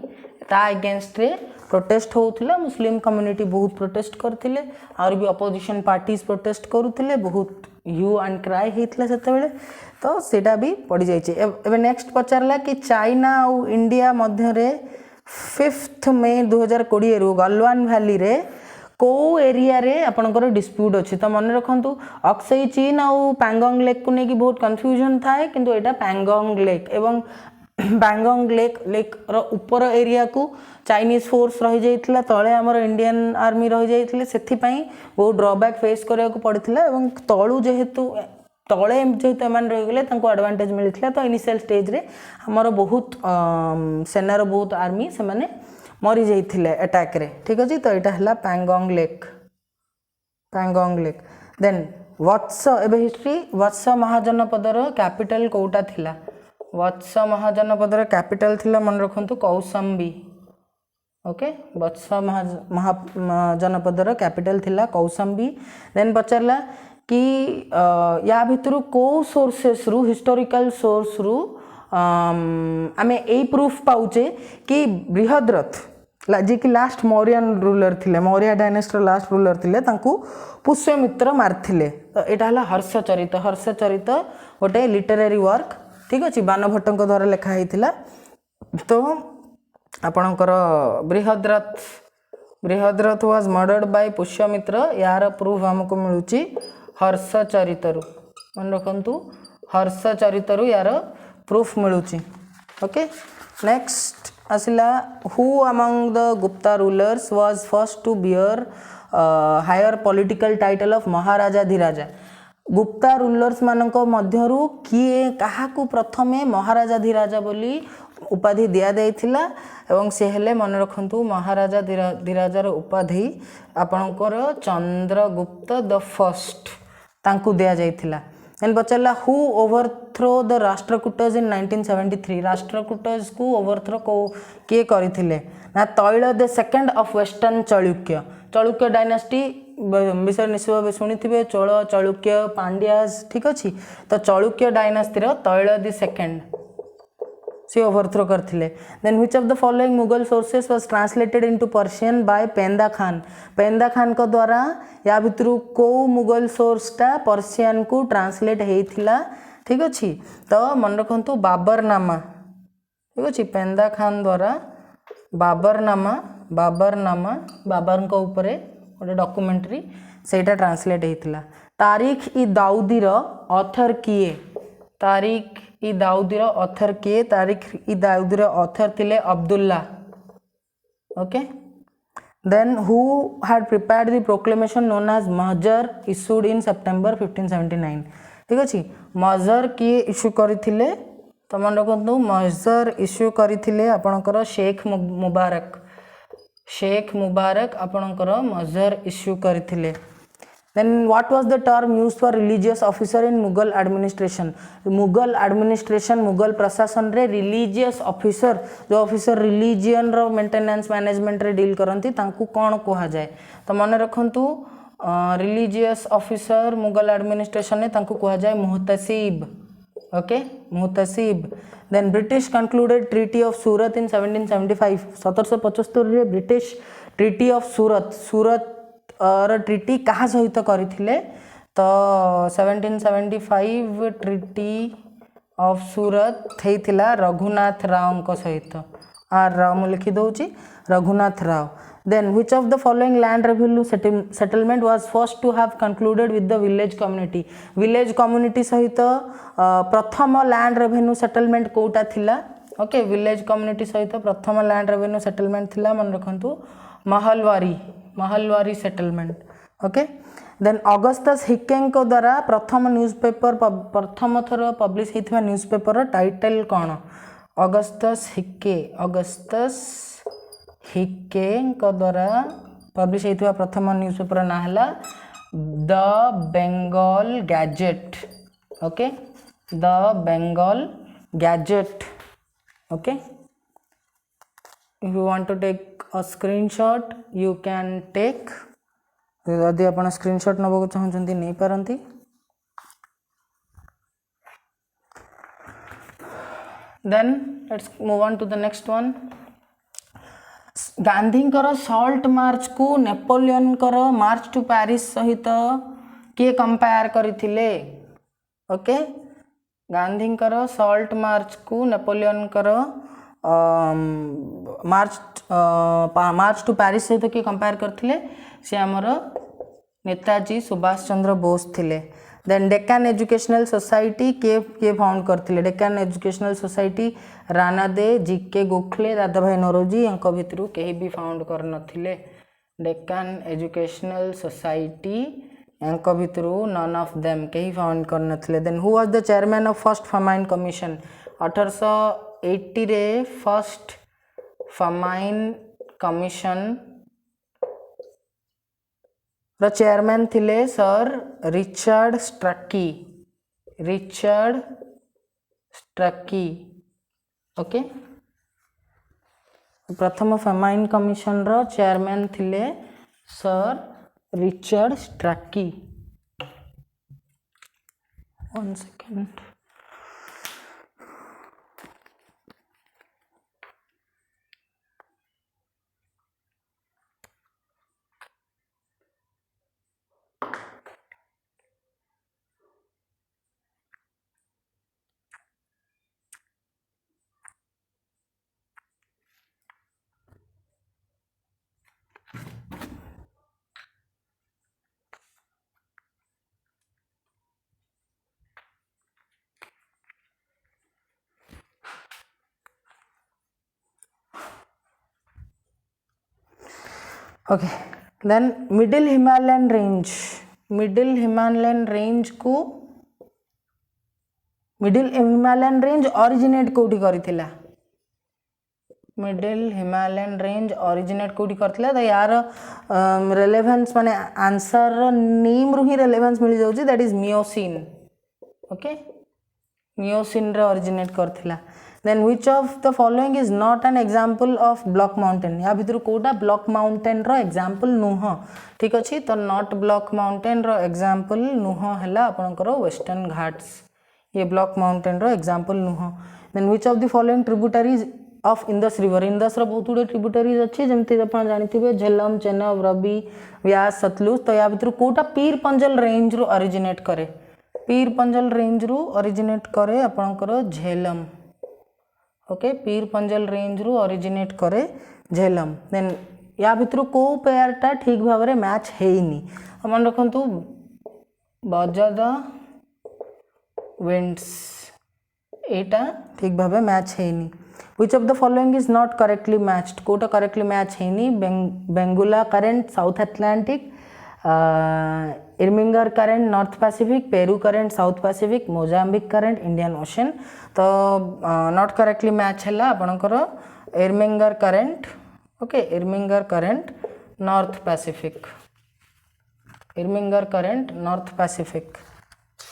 A: ता अगेंस्ट रे प्रोटेस्ट होउथिला मुस्लिम कम्युनिटी बहुत प्रोटेस्ट करथिले और भी अपोजिशन पार्टीज प्रोटेस्ट करूथिले बहुत यू एंड क्राई हेतला सेते बेले तो सेटा भी पड़ी जाय छै एबे नेक्स्ट पचारला कि चाइना और इंडिया मध्य रे 5th मे 2020 रु गलवान वैली रे को एरिया रे आपनकर डिस्प्यूट अछि तो मन रखंतु अक्सई चीन और पैंगोंग लेक को ने की बहुत कंफ्यूजन थाए किंतु एटा पैंगोंग लेक एवं पैंगोंग लेक रो ऊपर एरिया को चाइनीज फोर्स रही जाइथिला तळे हमर इंडियन आर्मी रही जाइथिले सेथि पई बहुत ड्रॉबैक फेस करिया को पड़िथिला एवं तळु जेहेतु तळे जेहेतु एमान रही गेले तांको एडवांटेज मिलिथिला तो इनिशियल स्टेज रे हमर बहुत सेनार बहुत आर्मी से माने मरी जाइथिले अटैक रे ठीक अछि तो एटा हला पैंगोंग लेक देन वत्स एबे हिस्ट्री वत्स महाजनपदर कैपिटल कोटा थिला वत्स महाजनपदर कैपिटल थिला मन रखंतु कौसंबी ओके वत्स महाजनपदर कैपिटल थिला कौसंबी देन पचारला कि या भितरु को सोर्सेस रु हिस्टोरिकल सोर्स रु आमे ए प्रूफ पाउचे कि बृहद्रथ जे कि लास्ट मौर्यन रूलर थिले मौर्य डायनेस्टी लास्ट रूलर थिले तांकू पुष्यमित्र मारथिले तो एटा हला हर्षचरित गोटे लिटरेरी वर्क ठीक अछि बाणभट्टଙ୍କ द्वारा लिखा हेतिला तो आपणकर Brihadratha was murdered by Pushyamitra यार प्रूफ हमको मिलुची हर्षचरितरु मन रखंतु हर्षचरितरु यार प्रूफ मिलुची ओके नेक्स्ट आसिला who among the Gupta rulers was first to bear higher political title of Maharajadhiraja Gupta rulers मानक मध्यरु किए काहाकू प्रथमे महाराजाधिराजा बोली उपाधि दिया देइथिला एवं से हेले मन रखंतु महाराजाधिराजार उपाधि आपणकर चंद्रगुप्त द फर्स्ट तांकू दिया जाइथिला एंड पचारला हु ओवरथ्रो द राष्ट्रकूटस इन 1973 राष्ट्रकूटस को ओवरथ्रो को किए करिथिले ना तैल the second of western Chalukya dynasty विषय निश्चय भाव शुणी चोल चालुक्य पांड्यास ठीक अच्छी तो Chalukya dynasty Taila the second सी ओवरथ्रो करथिले then which of the following Mughal sources was translated into Persian by Penda Khan को द्वारा या भितरु को मुगल सोर्सटा पर्शियन को ट्रांसलेट हेइथिला ठीक अच्छी तो मन रखंतु बाबरनामा ठीक अच्छी पेंदा खान द्वारा बाबरनामा बाबर को ऊपर गोटे डॉक्यूमेंट्री सेटा ट्रांसलेट हेइथिला तारीख इ दाऊदी रो ऑथर किए तारीख इ दाऊदी रो ऑथर थिले Abdullah okay then who had prepared the proclamation known as Mahzar issued in September 1579 ठीक अछि महजर किए इश्यू करथिले तो मन रखंतु महजर इश्यू करथिले आपनकर शेख मुबारक आपनकर महजर इश्यू करथिले Then what was the term used for religious officer in Mughal administration? Mughal प्रशासन रे religious officer जो officer religion रो maintenance management रे deal करंती तांकू कौन कहा जाए तो मन रखंतु religious officer मुगल administration ने तांकू कहा जाए मुहतसिब okay मुहतसिब then British concluded treaty of Surat in 1775 1775 रे British treaty of सूरत और ट्रिटी कहा सहित करथिले तो 1775 ट्रिटी ऑफ सूरत थैथिला रघुनाथ राव को सहित आर राव मु लिखि दउची Raghunath Rao then which of the following land revenue settlement was first to have concluded with the village community सहित प्रथम लैंड रेवेन्यू सेटलमेंट कोटा थिला ओके विलेज कम्युनिटी सहित प्रथम लैंड रेवेन्यू सेटलमेंट थिला मन रखंतु Mahalwari settlement okay then Augustus Hicky द्वारा प्रथम थर पब्लिश होता न्यूज़पेपर टाइटल कौन अगस्तस हिके द्वारा पब्लिश होता प्रथम न्यूज़पेपर ना है the Bengal gadget okay the Bengal gadget okay if you want to take a screenshot you can take यदि आप स्क्रीनशॉट नबा चाहते नहीं पारती then let's move on to the next one Gandhi salt march को नेपोलियन मार्च टू पेरिस सहित किए compare करथिले ओके गांधी सॉल्ट मार्च को नेपोलियन मार्च टू पेरिस सहित किए कंपेयर करथिले से आमर नेताजी सुभाष चंद्र बोस थिले देन डेक्कन एजुकेशनल सोसाइटी के फाउंड करथिले Deccan educational society Ranade G K Gokhale Dadabhai Naoroji यांको भितरु केही भी फाउंड कर नथिले डेक्कन एजुकेशनल सोसाइटी यांको भितरु नन ऑफ देम केही फाउंड कर नथिले then who was the chairman of first famine commission 1880 रे फर्स्ट फमाइन कमीशन चेयरमैन थिले सर रिचर्ड स्ट्रकी ओके प्रथम फेमाइन कमीशन रो चेयरमैन थिले sir Richard Strachey 1 second okay then middle Himalayan range originate कोठी करथिला middle Himalayan range originate कोठी करथिला तो यार रेलेवेंस माने आंसर नेम रु ही रेलेवेंस मिल जाउची that is Miocene okay Miocene रे ओरिजिनेट करथिला then which of the following is not an example of block mountain या भितर कोटा ब्लॉक माउंटेन रो एग्जांपल नुह ठीक अछि तो नॉट ब्लॉक माउंटेन रो एग्जांपल नुह हला आपनकर वेस्टर्न घाट्स ये ब्लॉक माउंटेन रो एग्जांपल नुह then which of the following tributaries of Indus river Indus रो बहुत गुडे ट्रिब्यूटरीज अछि जेमति आपण जानिथिबे झेलम चेनाब रवि व्यास सतलुज तो या भितर कोटा पीर पंजल रेंज रो ओरिजिनेट करे पीर पंजल रेंज रो ओरिजिनेट करे आपनकर झेलम ओके पीर पंजल रेंज रू ओरिजिनेट करे झेलम देन या भितर को पेयरटा ठीक भाव में मैच हेनी मन रखु बजद विंड्स एटा ठीक भाव मैच हेनी which of the following is not correctly matched कोटा करेक्टली मैच हेनी Benguela current South Atlantic Irminger current North Pacific Peru current South Pacific Mozambique current Indian Ocean तो नॉट करेक्टली मैच है आपणकर Irminger current okay Irminger current North Pacific Irminger current North Pacific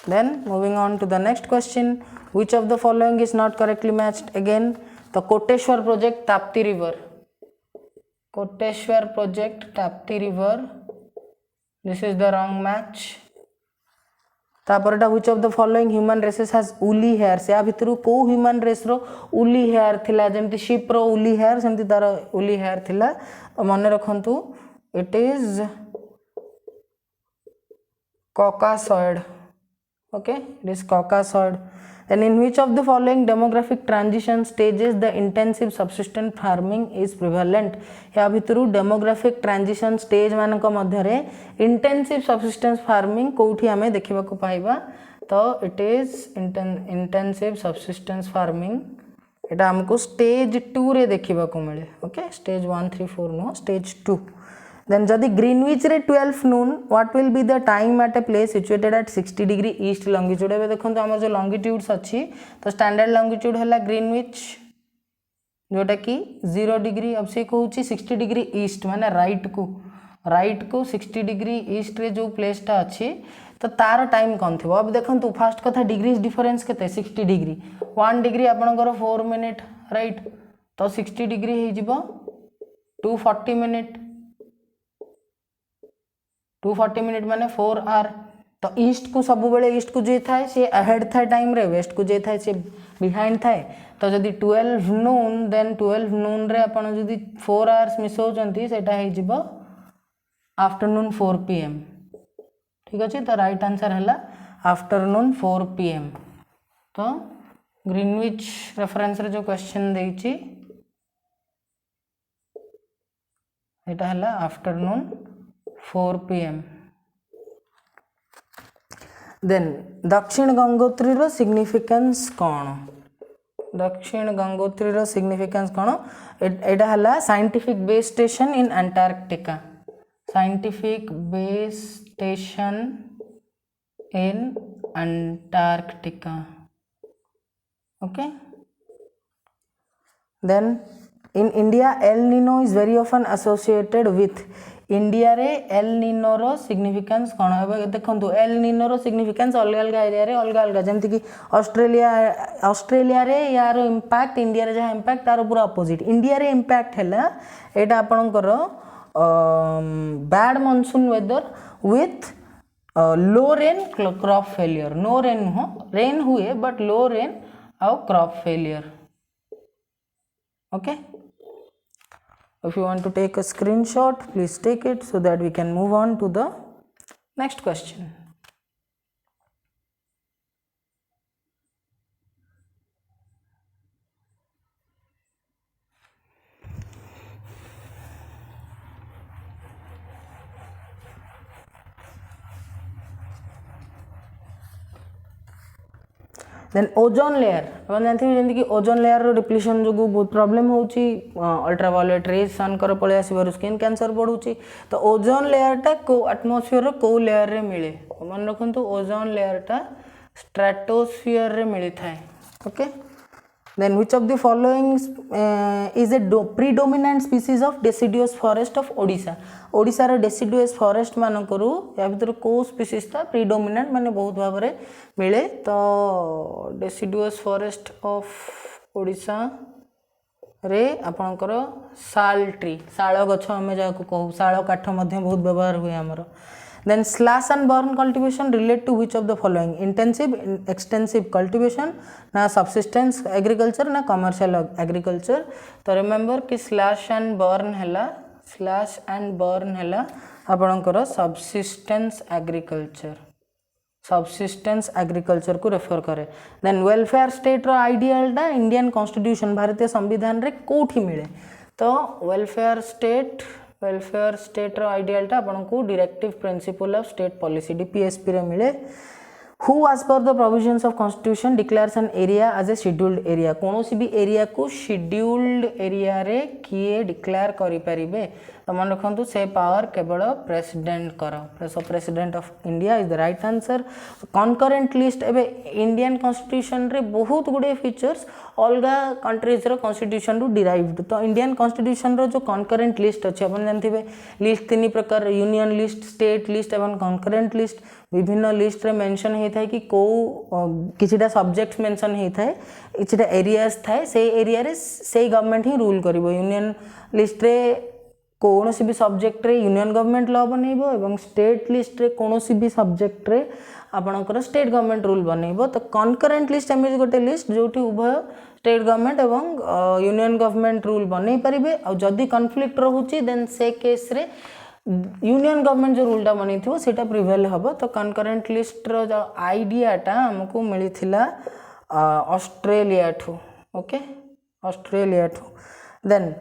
A: then moving on to the next question which of the following is not correctly matched again तो Koteshwar project Tapti river this is the wrong match तापरटा which of the following human races has woolly hairs या भितरु को human race रो woolly hair थिला जेमति sheep रो woolly hair सेमति तार woolly hair थिला मन रखंतु it is caucasoid okay it is caucasoid and in which of the following demographic transition stages the intensive subsistence farming is prevalent या भितरु demographic transition stage मानक मध्यरे intensive subsistence farming कोठी हमें देखिबा को पाइबा तो it is intensive subsistence farming एटा हमको stage 2 रे देखिबा को मिले okay stage 1 3 4 no stage 2 then जदि ग्रीनविच रे 12 noon what will be the time at a place situated at 60 degree east longitude. एबे देखंतु हमर जो लंगिट्यूड्स अछि तो स्टैंडर्ड लंगिट्यूड हला ग्रीनविच जोटा कि 0 डिग्री, अब से कहूँ 60 डिग्री ईस्ट माने राइट को 60 डिग्री ईस्ट रे जो प्लेसटा अच्छी तो तार टाइम कौन थी। अब देखो फास्ट कथा डिग्रीज डिफरेंस के 60 डिग्री 1 डिग्री आपंकर 4 मिनिट राइट, तो 60 डिग्री हो 240 मिनिट 240 मिनिट माने 4 आवर। तो ईस्ट को सब बेले ईस्ट को जे थाए सी अहेड थाए टाइम रे, वेस्ट को जे थाए सी बिहाइंड थाए। तो जदि 12 नून देन 12 नून रे आपण जदि 4 आवर्स मिसौचंती सेटा हे जिवो आफ्टरनून 4 PM। ठीक अच्छे, तो राइट आंसर है आफ्टरनून 4 PM। तो ग्रीनविच रेफरेंस रे जो क्वेश्चन देइछि एटा है आफ्टरनून 4 PM। देन दक्षिण गंगोत्री रो सिग्निफिकेंस कौन? दक्षिण गंगोत्री रो सिग्निफिकेंस कौन? एटा है scientific base station in Antarctica. Scientific base station in Antarctica. Okay, then in India El Nino is very often associated with. India रे एल निनो रो सिग्निफिकेंस कौन? देखो एल निनो रो सिग्निफिकेंस अलग अलग एरिया रे अलग अलग, जमती कि ऑस्ट्रेलिया रे यार इंपैक्ट इंडिया रे जहाँ इंपैक्ट तार पूरा अपोजिट। इंडिया रे इंपैक्ट है एटा आपणकर bad monsoon weather with low rain crop failure. No rain नुह, रेन हुए बट लो रेन आउ crop failure. Okay, if you want to take a screenshot please take it so that we can move on to the next question. Then ozone layer अपन जानते हैं कि ozone layer रो depletion जो बहुत problem होची, ultraviolet rays सन कर पळे आसीबार skin cancer बढ़ुची। तो ओजोन लेयर टा को एटमॉस्फेयर रो को लेयर रे मिले मन रखंतु ओजोन लेयर टा स्ट्रेटोस्फियर रे मिली थाए। Okay, then which of the following is a predominant species of deciduous forest of Odisha. Odisha रो डेसिडुअस फॉरेस्ट मान करू या भीतर को स्पीसीज ता प्रीडोमिनेंट माने बहुत भाव रे मिले। तो डेसिडुअस फॉरेस्ट ऑफ ओडिशा रे आपणकर साल ट्री, शाल गछ आम जहाँ कहू, शाल काठ मध्य बहुत व्यवहार हुए आमर। Then slash and burn cultivation relate to which of the following? Intensive extensive cultivation ना सब्सिस्टेंस एग्रीकल्चर ना कमर्शियल एग्रीकल्चर। तो रिमेंबर कि स्लैश एंड बर्न है आपणकर सब्सिस्टेंस एग्रीकल्चर, सब्सिस्टेंस एग्रीकल्चर को रेफर करे। देन वेलफेयर स्टेट रो आइडियालटा इंडियन कॉन्स्टिट्यूशन भारतीय संविधान रे कोठी मिले? तो वेलफेयर स्टेट रो आइडियालटा आपन को directive principle of state policy DPSP रे मिले। Who as per the provisions of constitution declares an area as a scheduled area? कौन सी भी एरिया को scheduled एरिया रे किए डिक्लेयर करि परिबे? तो मन रखंतु से पावर केवल प्रेसिडेंट कर। सो president of India is the right answer. Concurrent list एबे इंडियन कॉन्स्टिट्यूशन रे बहुत गुडे फीचर्स अलगा कंट्रीज रो कॉन्स्टिट्यूशन रु डिराइव्ड। तो इंडियन कॉन्स्टिट्यूशन रो जो कॉन्करेंट लिस्ट अच्छे अपन जानथिबे, लिस्ट तीन प्रकार, यूनियन लिस्ट, स्टेट लिस्ट एवं कॉन्करेंट लिस्ट। विभिन्न लिस्ट रे मेंशन हे थाए कि को किछिटा सब्जेक्ट्स मेंशन हे थाए, किछिटा एरियाज थाए, से एरिया रे से गवर्नमेंट ही रूल करिवो। यूनियन लिस्ट रे कौन सी भी सब्जेक्ट रे यूनियन गवर्नमेंट लॉ बनइबो एवं स्टेट लिस्ट रे कौन सी भी सब्जेक्ट रे आपणकर स्टेट गवर्नमेंट रूल बनइबो। तो कॉन्करेंट लिस्ट एमि गोटे लिस्ट जोठी उभय स्टेट गवर्नमेंट एवं यूनियन गवर्नमेंट रूल बनई पारिबे। आ जदी कॉन्फ्लिक्ट रहउची देन से केस रे यूनियन गवर्नमेंट जो रूलटा बनी थी सेटा प्रिवेल हम। तो कॉन्करेंट लिस्ट रो जो आइडियाटा हमको मिली थिला ऑस्ट्रेलिया ठू। ओके, ऑस्ट्रेलिया ठू। Then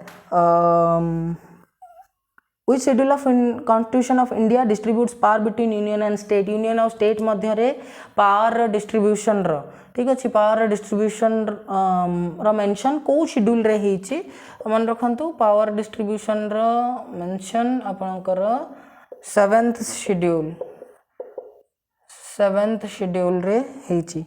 A: Which schedule of Constitution of India distributes power between union and state? Union और state मध्य रे power distribution रो ठीक अच्छे power distribution रो mention को schedule रे ही ची मन रखंतु power distribution रो mention अपन करो 7th schedule रे ही ची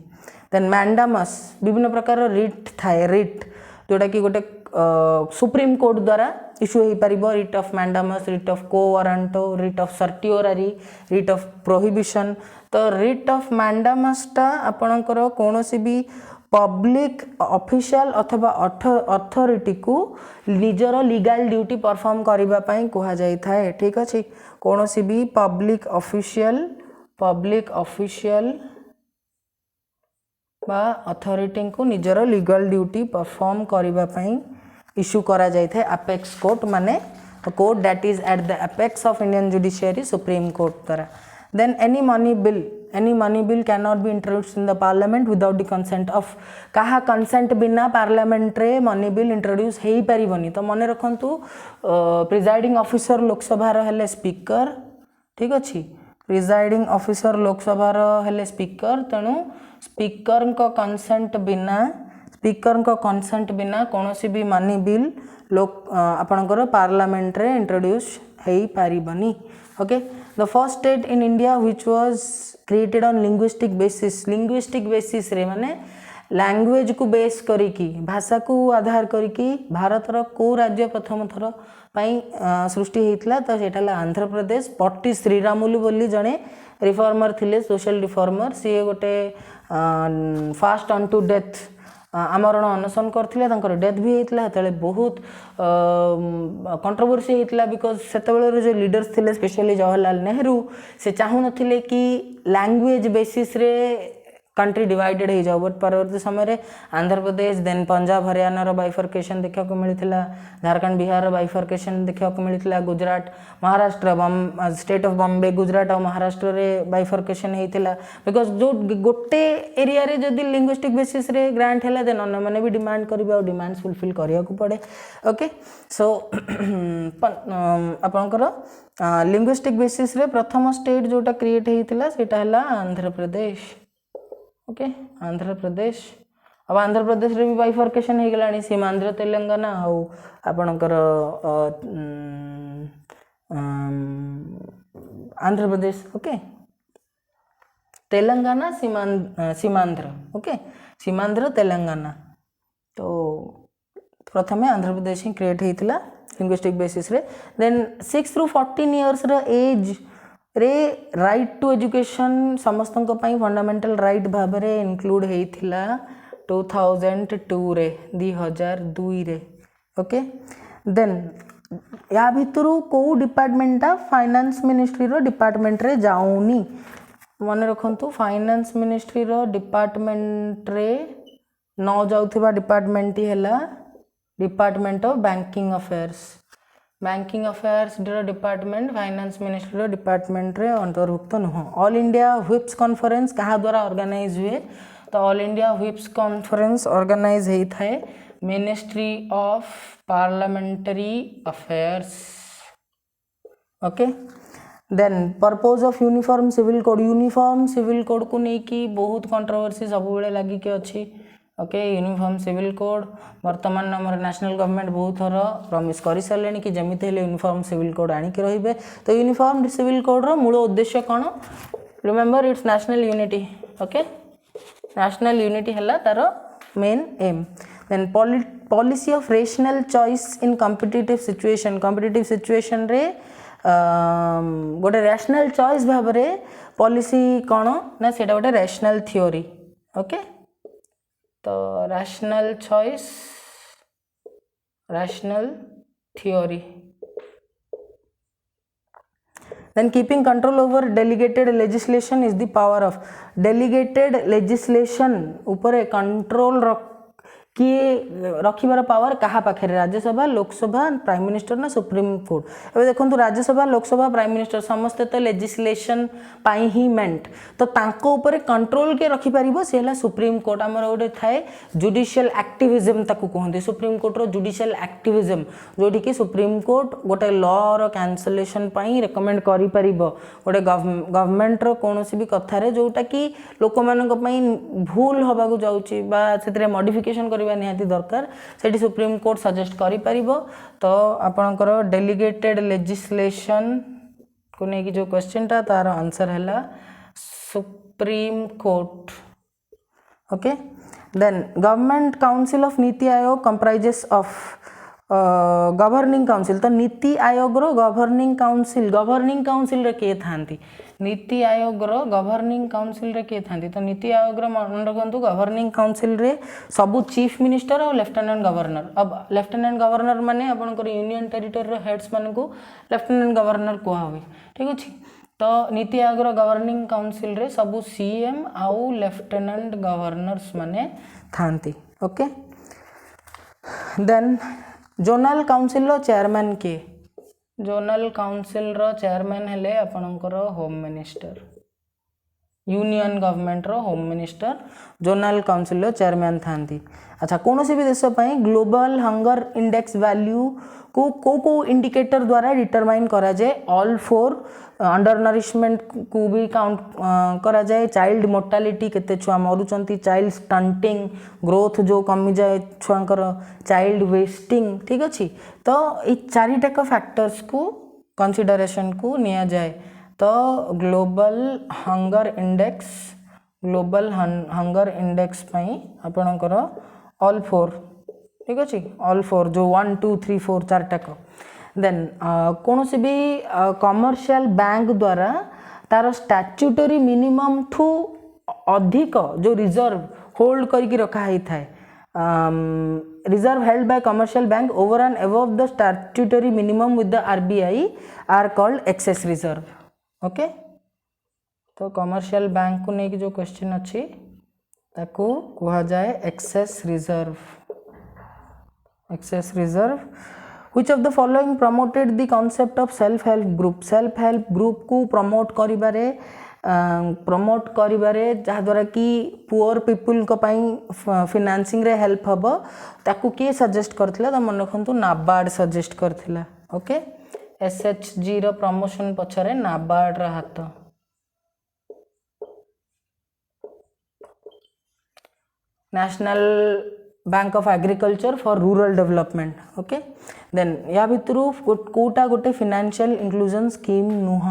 A: then mandamus विभिन्न प्रकार रिट थाए रिट जोटा कि गोटे सुप्रीम कोर्ट द्वारा इश्यू हो पार writ of mandamus writ of quo warranto writ of certiorari writ of prohibition तो रिट ऑफ मैंडामसटा आपणकर कौन भी पब्लिक ऑफिशियल अथवा अथॉरिटी को निजर लीगल ड्यूटी परफॉर्म करबा पई कहा जाय थाए ठीक अछि कौन भी पब्लिक ऑफिशियल बा अथॉरिटी को निजर लीगल ड्यूटी परफॉर्म करबा पई इश्यू करा जाय थे अपेक्स कोर्ट माने court that is at the apex of Indian judiciary Supreme Court द्वारा then any money bill can not be introduced in the parliament without the consent of कहा consent बिना parliament रे money bill introduce हेई परिबनी तो मने रखंतु presiding officer Lok Sabha रो हेले स्पीकर ठीक अछि प्रिजाइडिंग ऑफिसर लोकसभा रो हेले स्पीकर तेणु स्पीकर को कंसेंट बिना कौन भी मनी बिल लोक आपणकर पार्लियामेंट रे इंट्रोड्यूस हेई पारिबनी okay the first state in India which was created on linguistic basis रे माने लैंग्वेज को बेस करिकी भाषा को आधार करिकी भारत रो को राज्य प्रथम थर पई सृष्टि हेतला तो सेटा आंध्र प्रदेश पट्टी श्रीरामुलु बोली जणे रिफॉर्मर थिले सोशल रिफॉर्मर सी गोटे फास्ट ऑन टू डेथ आमरण अनशन करथिले तांकर डेथ भी हेतला तले बहुत कंट्रोवर्सी हेतला बिकॉज सेतबेले जो लीडर्स थिले स्पेशली जवाहरलाल नेहरू से चाहू नथिले कि लैंग्वेज बेसिस रे कंट्री डिवाइडेड हो जाओ बट परवर्ती समय आंध्र प्रदेश देन पंजाब हरियाणा बाइफर्केशन देखा मिलता झारखंड बिहार बाइफर्केशन देखा मिलता गुजरात महाराष्ट्र स्टेट ऑफ बॉम्बे गुजरात और महाराष्ट्र रे बाइफर्केशन होता बिकॉज जो गोटे एरिया रे जदि लिंग्विस्टिक बेसिस रे ग्रांट है देन अन्य मैंने भी डिमांड करेंगे और डिमांड्स फुलफिल करिया को पड़े ओके सो आपणकर लिंग्विस्टिक बेसिस रे प्रथम स्टेट जोटा क्रिएट होता सेटा है आंध्र प्रदेश ओके आंध्र प्रदेश अब आंध्र प्रदेश रे भी बाइफर्केशन हो गलानी सीमांध्र तेलंगाना आउ आपणकर आंध्र प्रदेश ओके तेलंगाना सीमांध्र ओके सीमांध्र तेलंगाना तो प्रथमे आंध्र प्रदेश ही क्रिएट होता लिंग्विस्टिक बेसिस रे देन 6 through 14 इयर्स रो एज रे राइट टू एजुकेशन समस्त फंडामेंटल राइट भाव में इनक्लूड होता 2002 रे 2002 रे ओके देन या भितर को डिपार्टमेंटा फाइनेंस मिनिस्ट्री रो डिपार्टमेंट रे जाऊनी मन रखंतु फाइनेंस मिनिस्ट्री रो डिपार्टमेंट रे न जाउथिबा डिपार्टमेंट ही हैला department of banking affairs department finance ministry department रे अंतर्भुक्त नुह ऑल इंडिया व्हिप्स कॉन्फ्रेंस कहा द्वारा ऑर्गेनाइज हुए तो all India whips conference organize होता है ministry of parliamentary affairs okay then purpose of uniform civil code को लेकिन बहुत कंट्रोवर्सी सब बेले लगी के अच्छी ओके यूनिफॉर्म सिविल कोड वर्तमान आम नेशनल गवर्नमेंट बहुत थर प्रमिस कर सारे कि जमी हेल्ले यूनिफॉर्म सिविल कोड आणिकी रे तो यूनिफॉर्म सिविल कोड रो मूल उद्देश्य कौन remember it's national unity okay national unity है तार main aim then policy of rational choice in competitive situation रे गोटे रैशनल चॉइस भाव में पॉलिसी कौन ना सेटा गोटे रैशनल थ्योरी ओके तो rational choice rational theory then keeping control over delegated legislation is the power of delegated legislation ऊपर कंट्रोल किए रखिबार पावर कहा पाखे राज्यसभा लोकसभा प्राइम मिनिस्टर ना सुप्रीम कोर्ट एबे देखंतु राज्यसभा लोकसभा प्राइम मिनिस्टर समस्त तो लेजिस्लेशन पाई ही मेंट तो तांको ऊपर कंट्रोल के रखि परिबो से हला सुप्रीम कोर्ट हमर ओडे थाए जुडिशियल एक्टिविज्म ताकू कहंती सुप्रीम कोर्ट रो जुडिशियल एक्टिविज्म जोठी कि सुप्रीम कोर्ट गोटे लॉ रो कैंसलेशन पाई रेकमेंड करि परिबो गोटे गवर्नमेंट रो कोनोसी भी कथा रे जोटा कि लोक मानक पई भूल होबा को जाउची बा सेतरे मॉडिफिकेशन करबा निहाती दरकार सेठी सुप्रीम कोर्ट सजेस्ट करि परिबो तो आपनकर डेलीगेटेड लेजिस्लेशन को ने कि जो क्वेश्चन ता तार आंसर हैला Supreme Court okay then government council of NITI Aayog comprises of governing council तो नीति आयोग रो गवर्निंग काउंसिल रे के थांती नीति आयोग रो गवर्निंग काउंसिल रे के थांती तो नीति आयोग रो मन रखंतु गवर्निंग काउंसिल रे सबु चीफ मिनिस्टर और लेफ्टिनेंट गवर्नर अब लेफ्टिनेंट गवर्नर माने आपनकर यूनियन टेरिटरी रो हेड्स माने को लेफ्टिनेंट गवर्नर कोहा हुए ठीक अछि तो नीति आयोग रो गवर्निंग काउंसिल रे सबु सीएम आउ लेफ्टिनेंट गवर्नर्स माने थांती ओके देन जोनल काउंसिल रो चेयरमैन के जोनल काउंसिल रो चेयरमैन हेले आपनकर होम मिनिस्टर यूनियन गवर्नमेंट रो होम मिनिस्टर जोनल काउंसिल रो चेयरमैन थांती अच्छा कौन से भी देश पई ग्लोबल हंगर इंडेक्स वैल्यू को इंडिकेटर द्वारा डिटरमाइन करा जाए ऑल फोर अंडर नरिशमेंट को भी काउंट करा जाए चाइल्ड मोर्टालिटी केते छुआ मरुचंती चाइल्ड स्टंटिंग ग्रोथ जो कमी जाए छुआंकर चाइल्ड वेस्टिंग ठीक अछि तो ई चारिटा फैक्टर्स को कंसीडरेशन को निया जाए तो ग्लोबल हंगर इंडेक्स पई आपनकर ऑल फोर ठीक अच्छे ऑल फोर जो 1 2 3 4 चार्टा को देन कौन से भी कमर्शियल बैंक द्वारा तार स्टैट्यूटरी मिनिमम ठू अधिक जो रिजर्व होल्ड करके रखा ही था reserve held by commercial bank over and above the statutory minimum with the RBI are called excess reserve okay तो कमर्शियल बैंक को लेकिन जो क्वेश्चन अच्छी ताको कहा जाए excess reserve which of the following promoted the concept of self help group को promote करिबारे जहा द्वारा कि पुअर पीपल को पई फाइनेंसिंग रे हेल्प हबो ताकू के सजेस्ट करथिला त मन रखंतु नाबार्ड सजेस्ट करथिला ओके एसएचजी रो प्रमोशन पछरे नाबार्ड रा हाथ National Bank of Agriculture for Rural Development okay then या भितरु कोटा गोटे फाइनेंशियल इंक्लूजन स्कीम नुह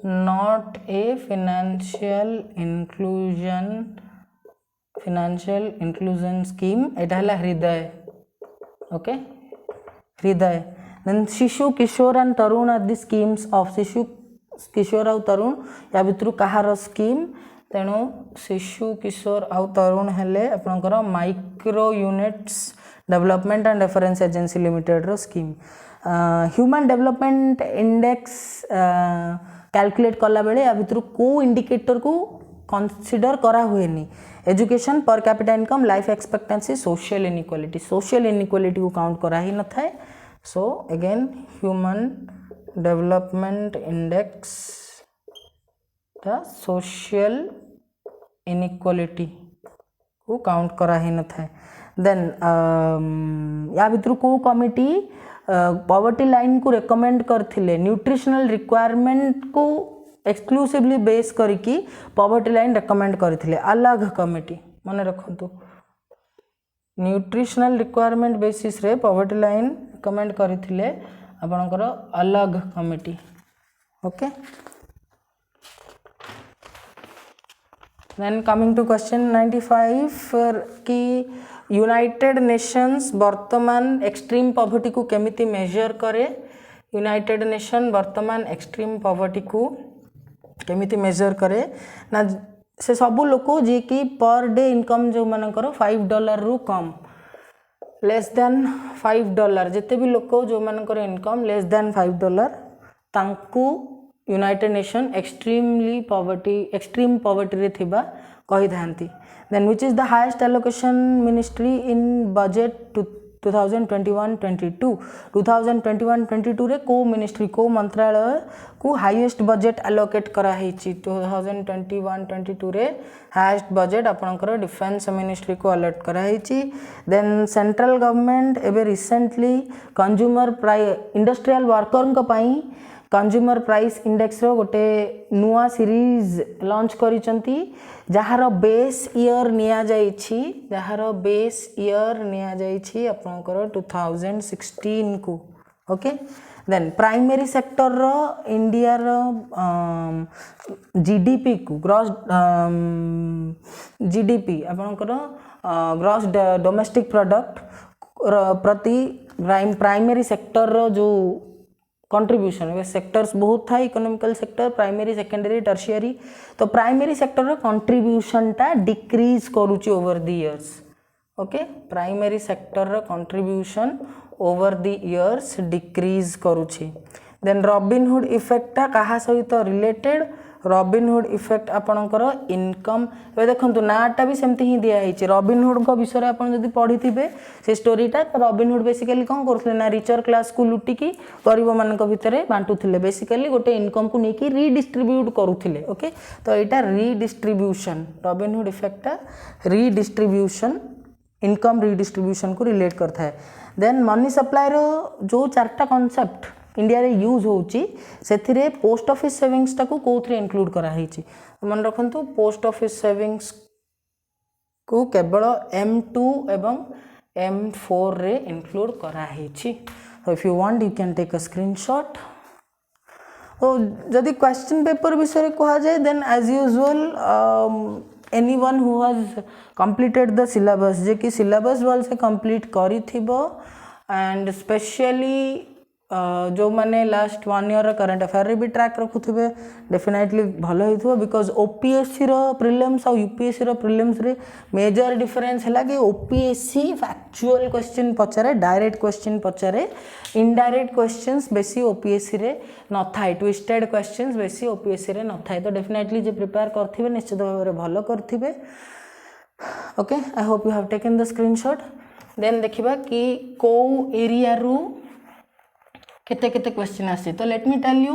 A: not a financial inclusion scheme एटा हला Hriday okay Hriday then Shishu Kishore and Tarun are the schemes of Shishu Kishore और तरुण या भितरु कहार स्कीम तेणु शिशु किशोर आउ तरुण हेले आपनकर micro units development and reference agency limited रो scheme human development index calculate कला बेले या भितर को इंडिकेटर को कंसीडर करा हुएनी education per capita income life expectancy social inequality को काउंट करा ही न थाए so again human development index social inequality को काउंट करा ही न था देन या भितर को कमिटी पॉवर्टी लाइन को रेकमेंड करथिले न्यूट्रिशनल रिक्वायरमेंट को एक्सक्लूसिवली बेस करके पॉवर्टी लाइन रेकमेंड करथिले अलग कमिटी मन रखंतु न्यूट्रिशनल रिक्वायरमेंट बेसिस रे पॉवर्टी लाइन रेकमेंड करथिले आपनकर अलग committee okay Then coming to question 95 कि यूनाइटेड नेशंस वर्तमान एक्सट्रीम पॉवर्टी को केमिति मेजर करे यूनाइटेड नेशन वर्तमान एक्सट्रीम पॉवर्टी को केमिति मेजर करे ना से सबु लोक जी कि पर डे इनकम जो मानकर $5 रु कम लेस देन $5 जिते भी लोक जो मानकर इनकम लेस देन $5 तांकू यूनाइटेड नेशन एक्सट्रीम पॉवर्टी रे थिबा कही थांती then which is the highest allocation ministry in budget 2021-22 2021-22 रे को मिनिस्ट्री को मंत्रालय को हाईएस्ट बजेट एलोकेट करा हेची 2021-22 रे हाईएस्ट बजेट आपनकर डिफेंस मिनिस्ट्री को अलॉट करा हेची देन सेंट्रल गवर्नमेंट एबे रिसेंटली कंज्यूमर इंडस्ट्रियल वर्कर को पई कंज्यूमर प्राइस इंडेक्स रो गोटे नुआ सीरीज लॉन्च करिसंती जहार बेस ईयर निया जाइछि आपनकर 2016 को ओके देन प्राइमरी सेक्टर रो इंडिया रो जीडीपी को ग्रॉस जीडीपी आपनकर ग्रॉस डोमेस्टिक प्रोडक्ट प्रति प्राइमरी सेक्टर रो जो कंट्रीब्यूशन सेक्टर्स बहुत था economical sector primary secondary tertiary तो प्राइमरी सेक्टर रो कंट्रीब्यूशन टा डिक्रीज करूची over the years okay primary sector रो contribution over the years decrease करूची देन रॉबिनहुड इफेक्ट टा कहा सहित रिलेटेड रॉबिनहुड इफेक्ट आपनकर इनकम ए देखंतु नाटा भी सेमती ही दिया हिची रॉबिनहुड को विषय आपन जदी पढी थिबे से स्टोरीटा रॉबिनहुड बेसिकली कोन करथले ना रिचर क्लास को लुटी की गरीब मानक भितरे बांटुथिले बेसिकली गोटे इनकम को नेकी रीडिस्ट्रीब्यूट करूथिले ओके तो एटा redistribution Robin Hood effect redistribution income redistribution को रिलेट करता है देन मनी सप्लाई रो जो चारटा कांसेप्ट इंडिया रे यूज होची सेथिरे पोस्ट ऑफिस सेविंग्स टाको कोथरे इंक्लूड करा हेची मन रखंतु पोस्ट ऑफिस सेविंग्स को केवल M2 एवं M4 रे इंक्लूड करा हेची so if you want you can take a screenshot तो जदि क्वेश्चन पेपर विषय कहा जाए then as usual anyone who has completed the syllabus जे कि सिलेबस वाल से कंप्लीट करी थिबो एंड स्पेशली जो माने लास्ट 1 ईयर करंट अफेयर रे भी ट्रैक रखुथिबे डेफिनेटली भलो हिथो बिकॉज ओपीएससी रो प्रीलिम्स और यूपीएससी रो प्रीलिम्स रे मेजर डिफरेंस हैला कि ओपीएससी फैक्चुअल क्वेश्चन पचारे डायरेक्ट क्वेश्चन पचारे इनडायरेक्ट क्वेश्चंस बेसी ओपीएससी रे न थाए ट्विस्टेड क्वेश्चंस बेसी ओपीएससी रे न थाए तो डेफिनेटली जे प्रिपेयर करथिबे निश्चित भाव भलो करथिबे okay I hope you have taken the screenshot then देखिबा कि को एरिया रू केते केते क्वेश्चन आसी तो लेट मी टेल यू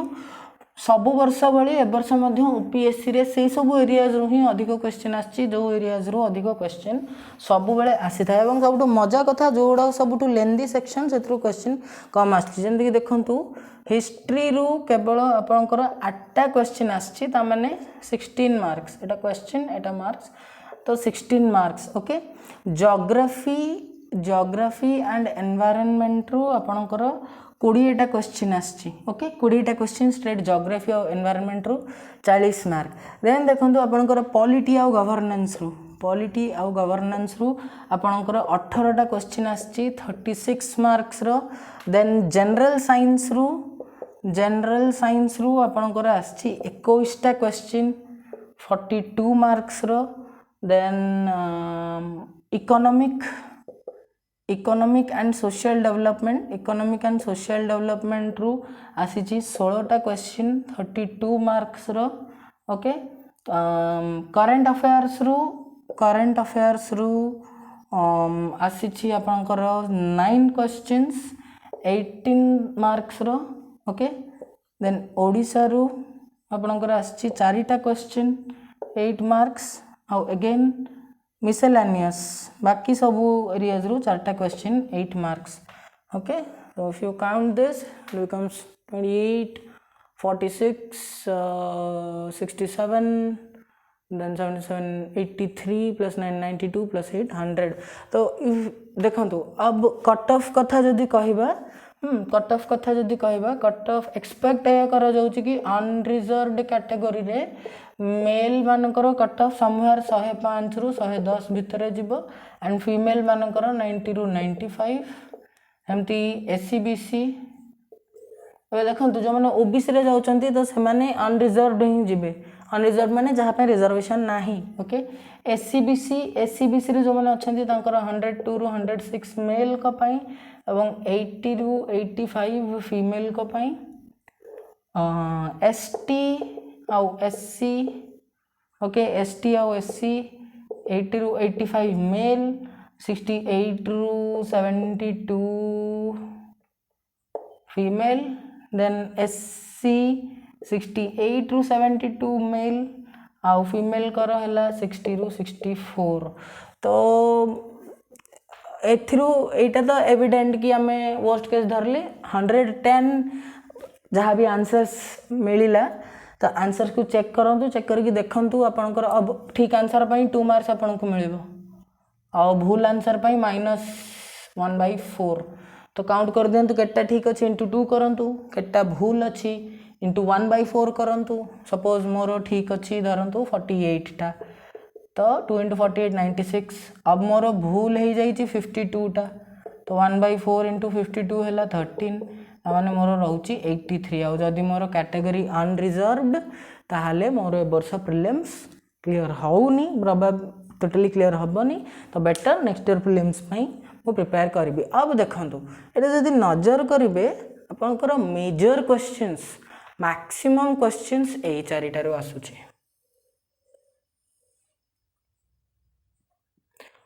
A: सबु वर्ष भली ए वर्ष मध्य ओपीएससी रे से सब एरियाज रो ही अधिक क्वेश्चन आछि जो एरियाज रो अधिक क्वेश्चन सबु बेले आसी था एवं सबटु मजा कथा जोडा सबटु लेंदी सेक्शन सेथरो क्वेश्चन कम आछि जेंति कि देखंतु हिस्ट्री रू केवल आपनकर 8टा क्वेश्चन आछि ता माने 16 मार्क्स एटा क्वेश्चन एटा मार्क्स तो 16 marks okay geography and environment रू आपनकर 20टा क्वेश्चन आछि ओके 20टा क्वेश्चन स्ट्रेट ज्योग्राफी और एनवायरनमेंट रू 40 मार्क देन देखंतु आपनकर पॉलिटी और गवर्नेंस रू आपनकर 18टा क्वेश्चन आछि 36 मार्क्स रो देन जनरल साइंस रू आपनकर आछि 21टा क्वेश्चन 42 मार्क्स रो then economic and social development रू आसी 16टा क्वेश्चन 32 मार्क्स रो ओके करंट अफेयर्स रू आसी आपनकर 9 क्वेश्चंस 18 मार्क्स रो ओके देन ओडिसा रू आपनकर आसी 4टा क्वेश्चन 8 मार्क्स आउ अगेन मिसेलानियस बाकी सब एरियाज रू 4टा question 8 marks okay so if you count this it becomes 28 46 67 then 77 83 plus 9 92 plus 8 100 तो देखंतु अब कट ऑफ कथा जदी कहिबा कट ऑफ कथा जदी कहिबा कट ऑफ एक्सपेक्ट करा जाउची कि अनरिजर्वड कैटेगरी रे मेल मानकर कट ऑफ समवेयर 105 रु 110 भितरे जिवो एंड फीमेल मानकर 90 रु 95 एमती एससीबीसी ए देखंतु जो माने ओबीसी रे जाउचंती तो से माने अनरिजर्वड ही जिवे अनरिजर्व माने जहाँ पे रिजर्वेशन नाही ओके एससीबीसी रे जो माने अछंती तांकर 102 रु 106 मेल को पई एवं 80 रु 85 फीमेल को पई एसटी आउ एससी ओके एसटी आउ एससी 80 ରୁ 85 मेल 68 ରୁ 72 फीमेल देन एससी 68 ରୁ 72 मेल आउ फीमेल कर है 60 ରୁ 64 तो एटा तो एविडेंट कि आम वर्स्ट केस धरले 110 जहाँ भी आंसर्स मिलला तो आंसर को चेक करूँ चेक करके देखूँ आपंकर अब ठीक आंसर पर 2 मार्क्स आपन को मिल आ भूल आंसर पर -1/4 तो काउंट कर दिंतु केटा ठीक अच्छे इंटू 2 करूँ केटा भूल अच्छी इंटू 1/4 करूँ सपोज मोर ठीक अच्छी धरतु 48 टा तो 2 × 48 96 अब मोर भूल हो जाइए 52 टा तो 1/4 इंटू 52 है 13 मैंने मोर रोचे 83 आउ जदि मोर कैटेगरी अनरिजर्व्ड ताहले मोर ए वर्ष प्रिलिम्स क्लीयर होनी टोटली क्लीयर हेनी तो बेटर नेक्स्ट ईयर प्रिलिम्स मु प्रिपेयर करी। अब देखूँ ये जदि नजर करेंगे आपंकर मेजर क्वेश्चंस मैक्सिमम क्वेश्चंस यही 4टारू आसूची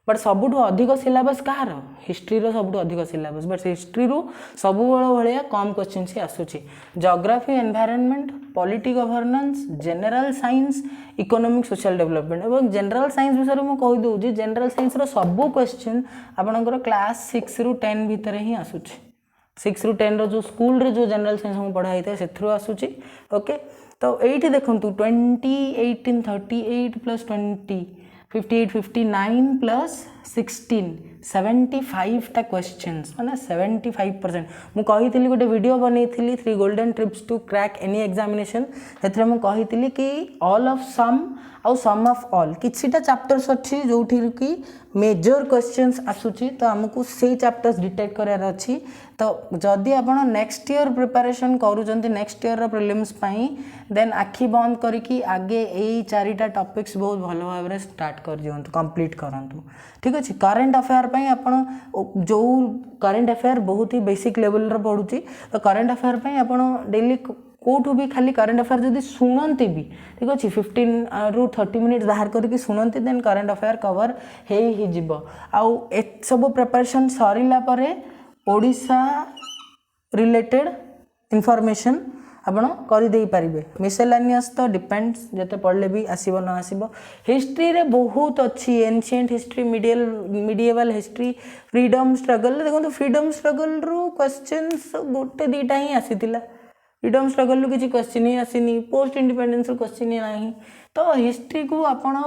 A: बट सबुठ अधिक सिलेबस कहार हिस्ट्री रो सबुठ अधिक सिलेबस बट हिस्ट्री रू सब भाया कम क्वेश्चन ही आसूची geography environment polity governance general science economic social development और जनरल साइंस विषय में कही दूसरी जनरल साइंस रो सब क्वेश्चन आपनकर क्लास 6 ରୁ 10 भितर ही आसूची 6 ରୁ 10 रो जो स्कूल रे जो जनरल साइंस हम पढ़ाई था से आसूची ओके तो ये देखूँ 20 18 38 + 20 58 59 + 16 75 टा क्वेश्चंस माने 75% मु कही गोटे वीडियो बनी 3 golden tips to crack any examination से कही कि ऑल ऑफ सम आउ सम ऑफ ऑल किछिटा चैप्टर्स अच्छी जो कि मेजर क्वेश्चंस आसूची तो आमको से चैप्टर्स डिटेक्ट करार अच्छी तो जदि आप नेक्स्ट ईयर प्रिपरेशन करूँ नेक्स्ट ईयर प्रिलिम्स पाई देन आखि बंद करके आगे यही 4टा टॉपिक्स बहुत भल भाव स्टार्ट कर दिंतु कंप्लीट करूँ ठीक अच्छे करेंट अफेयर पाई आपन जो करेंट अफेयर बहुत ही बेसिक लेवल पढ़ुची तो करेंट अफेयर पाई आपन डेली कौटू भी खाली करेंट अफेयर जब शुणती भी ठीक अच्छे 15 ରୁ 30 मिनिट बाहर करके शुणती देन करेंट अफेयर कवर हो आउ सब प्रिपरेशन सरिला परे ओडिशा रिलेटेड इनफॉरमेशन आपड़ करदे पारे मिसेलानियस तो डिपेंड्स जिते पढ़ले भी आसब न आसब हिस्ट्री रे बहुत अच्छी ancient history medieval history freedom struggle देखो फ्रीडम स्ट्रगल रू क्वेश्चंस गोटे 2टा ही आसीथिला फ्रीडम स्ट्रगल रू किसी क्वेश्चन ही आसीनी पोस्ट इंडिपेंडेंस रू क्वेश्चन ही नहीं तो हिस्ट्री को आपण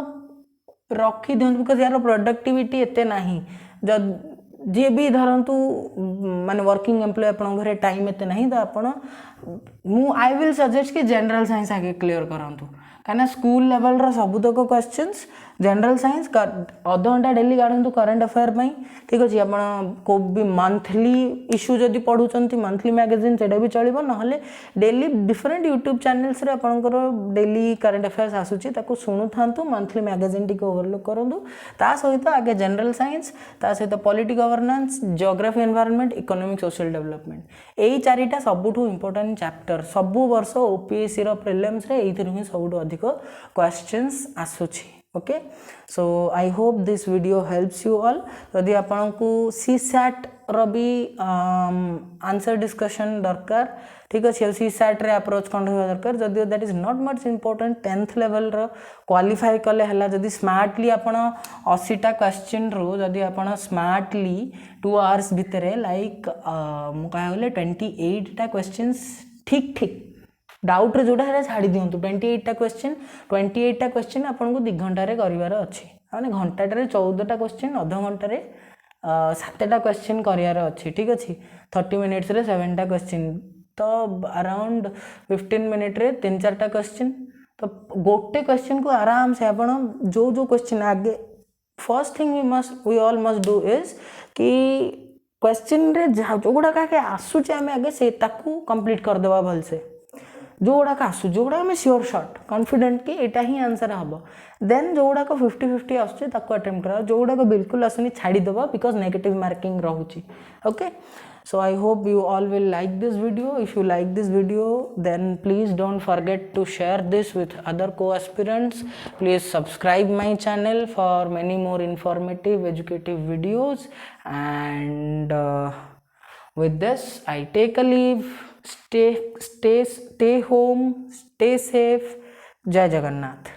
A: रखी दिंतु बिकज यार प्रोडक्टिविटी एते नहीं जी भी धरतु माने वर्किंग एम्प्लॉय आपन घरे टाइम एते नहीं तो आपण आई विल सजेस्ट कि जनरल साइंस आगे क्लियर करंतु कहीं स्कूल लेवल रो सबुतक क्वेश्चंस जनरल साइंस अध घंटा डेली गाड़ू करेंट अफेयर पाई ठीक अच्छे आपड़ को भी मंथली इश्यू जदि पढ़ुंट मंथली मैगजीन से भी चलो ना डेली डिफरेंट यूट्यूब चैनल्स रे आपणकर डेली करेंट अफेयर्स आसूची शुणु था मंथली मैगजीन टी ओवरलुक करूँ ता सहित आगे जनरल साइंस ता सहित polity governance geography environment economic social development यही 4टा सबुठ इंपोर्टेंट चैप्टर सबु वर्ष ओपीएससी रो प्रीलिम्स रे एही सबुठ अधिक क्वेश्चंस आसूची okay so I hope this video helps you all यदि आपन को सीसैट रो भी आंसर डिस्कशन दरकार ठीक अच्छे सीसैट रे अप्रोच कौन रहा दरकार जदि that is not much important 10th level रो क्वालिफाई कले हला जदि स्मार्टली आपन 80टा क्वेश्चन रो जदि आपन स्मार्टली 2 आवर्स भितर लाइक मु कहा गले 28टा क्वेश्चंस ठीक ठीक डाउट रे जोड़ा है छाड़ी दिंतु 28टा क्वेश्चन आपन को 2 घंटा रे करिवार अछि माने घंटाटे 14टा क्वेश्चन अध घंटा 7टा क्वेश्चन करिवार अछि ठीक अछि 30 मिनिट्स रे 7टा क्वेश्चन तो अराउंड 15 मिनिट रे 3-4टा क्वेश्चन तो गोटे क्वेश्चन को आराम से आपन जो क्वेश्चन आगे first thing we all must do is कि क्वेश्चन रे जो गुड़ा का आसूचे आमे आगे से ताकू कंप्लीट कर देबा भल से जो गुड़ाक आसू जो गुड़ा सियोर शॉट कॉन्फिडेंट कि यहाँ ही आंसर हम देन जो गुड़ाक 50-50 आसको अटेम्प्ट करा जो गुड़ाक बिल्कुल आसुनी छाड़ीदेव बिकज नेगेटिव मार्किंग रोचे okay so I hope you all will like this video. If you like this video then please don't forget to share this with other co-aspirants. Please subscribe my channel for many more informative educative videos and with this I take a leave. Stay home, stay safe. Jai Jagannath.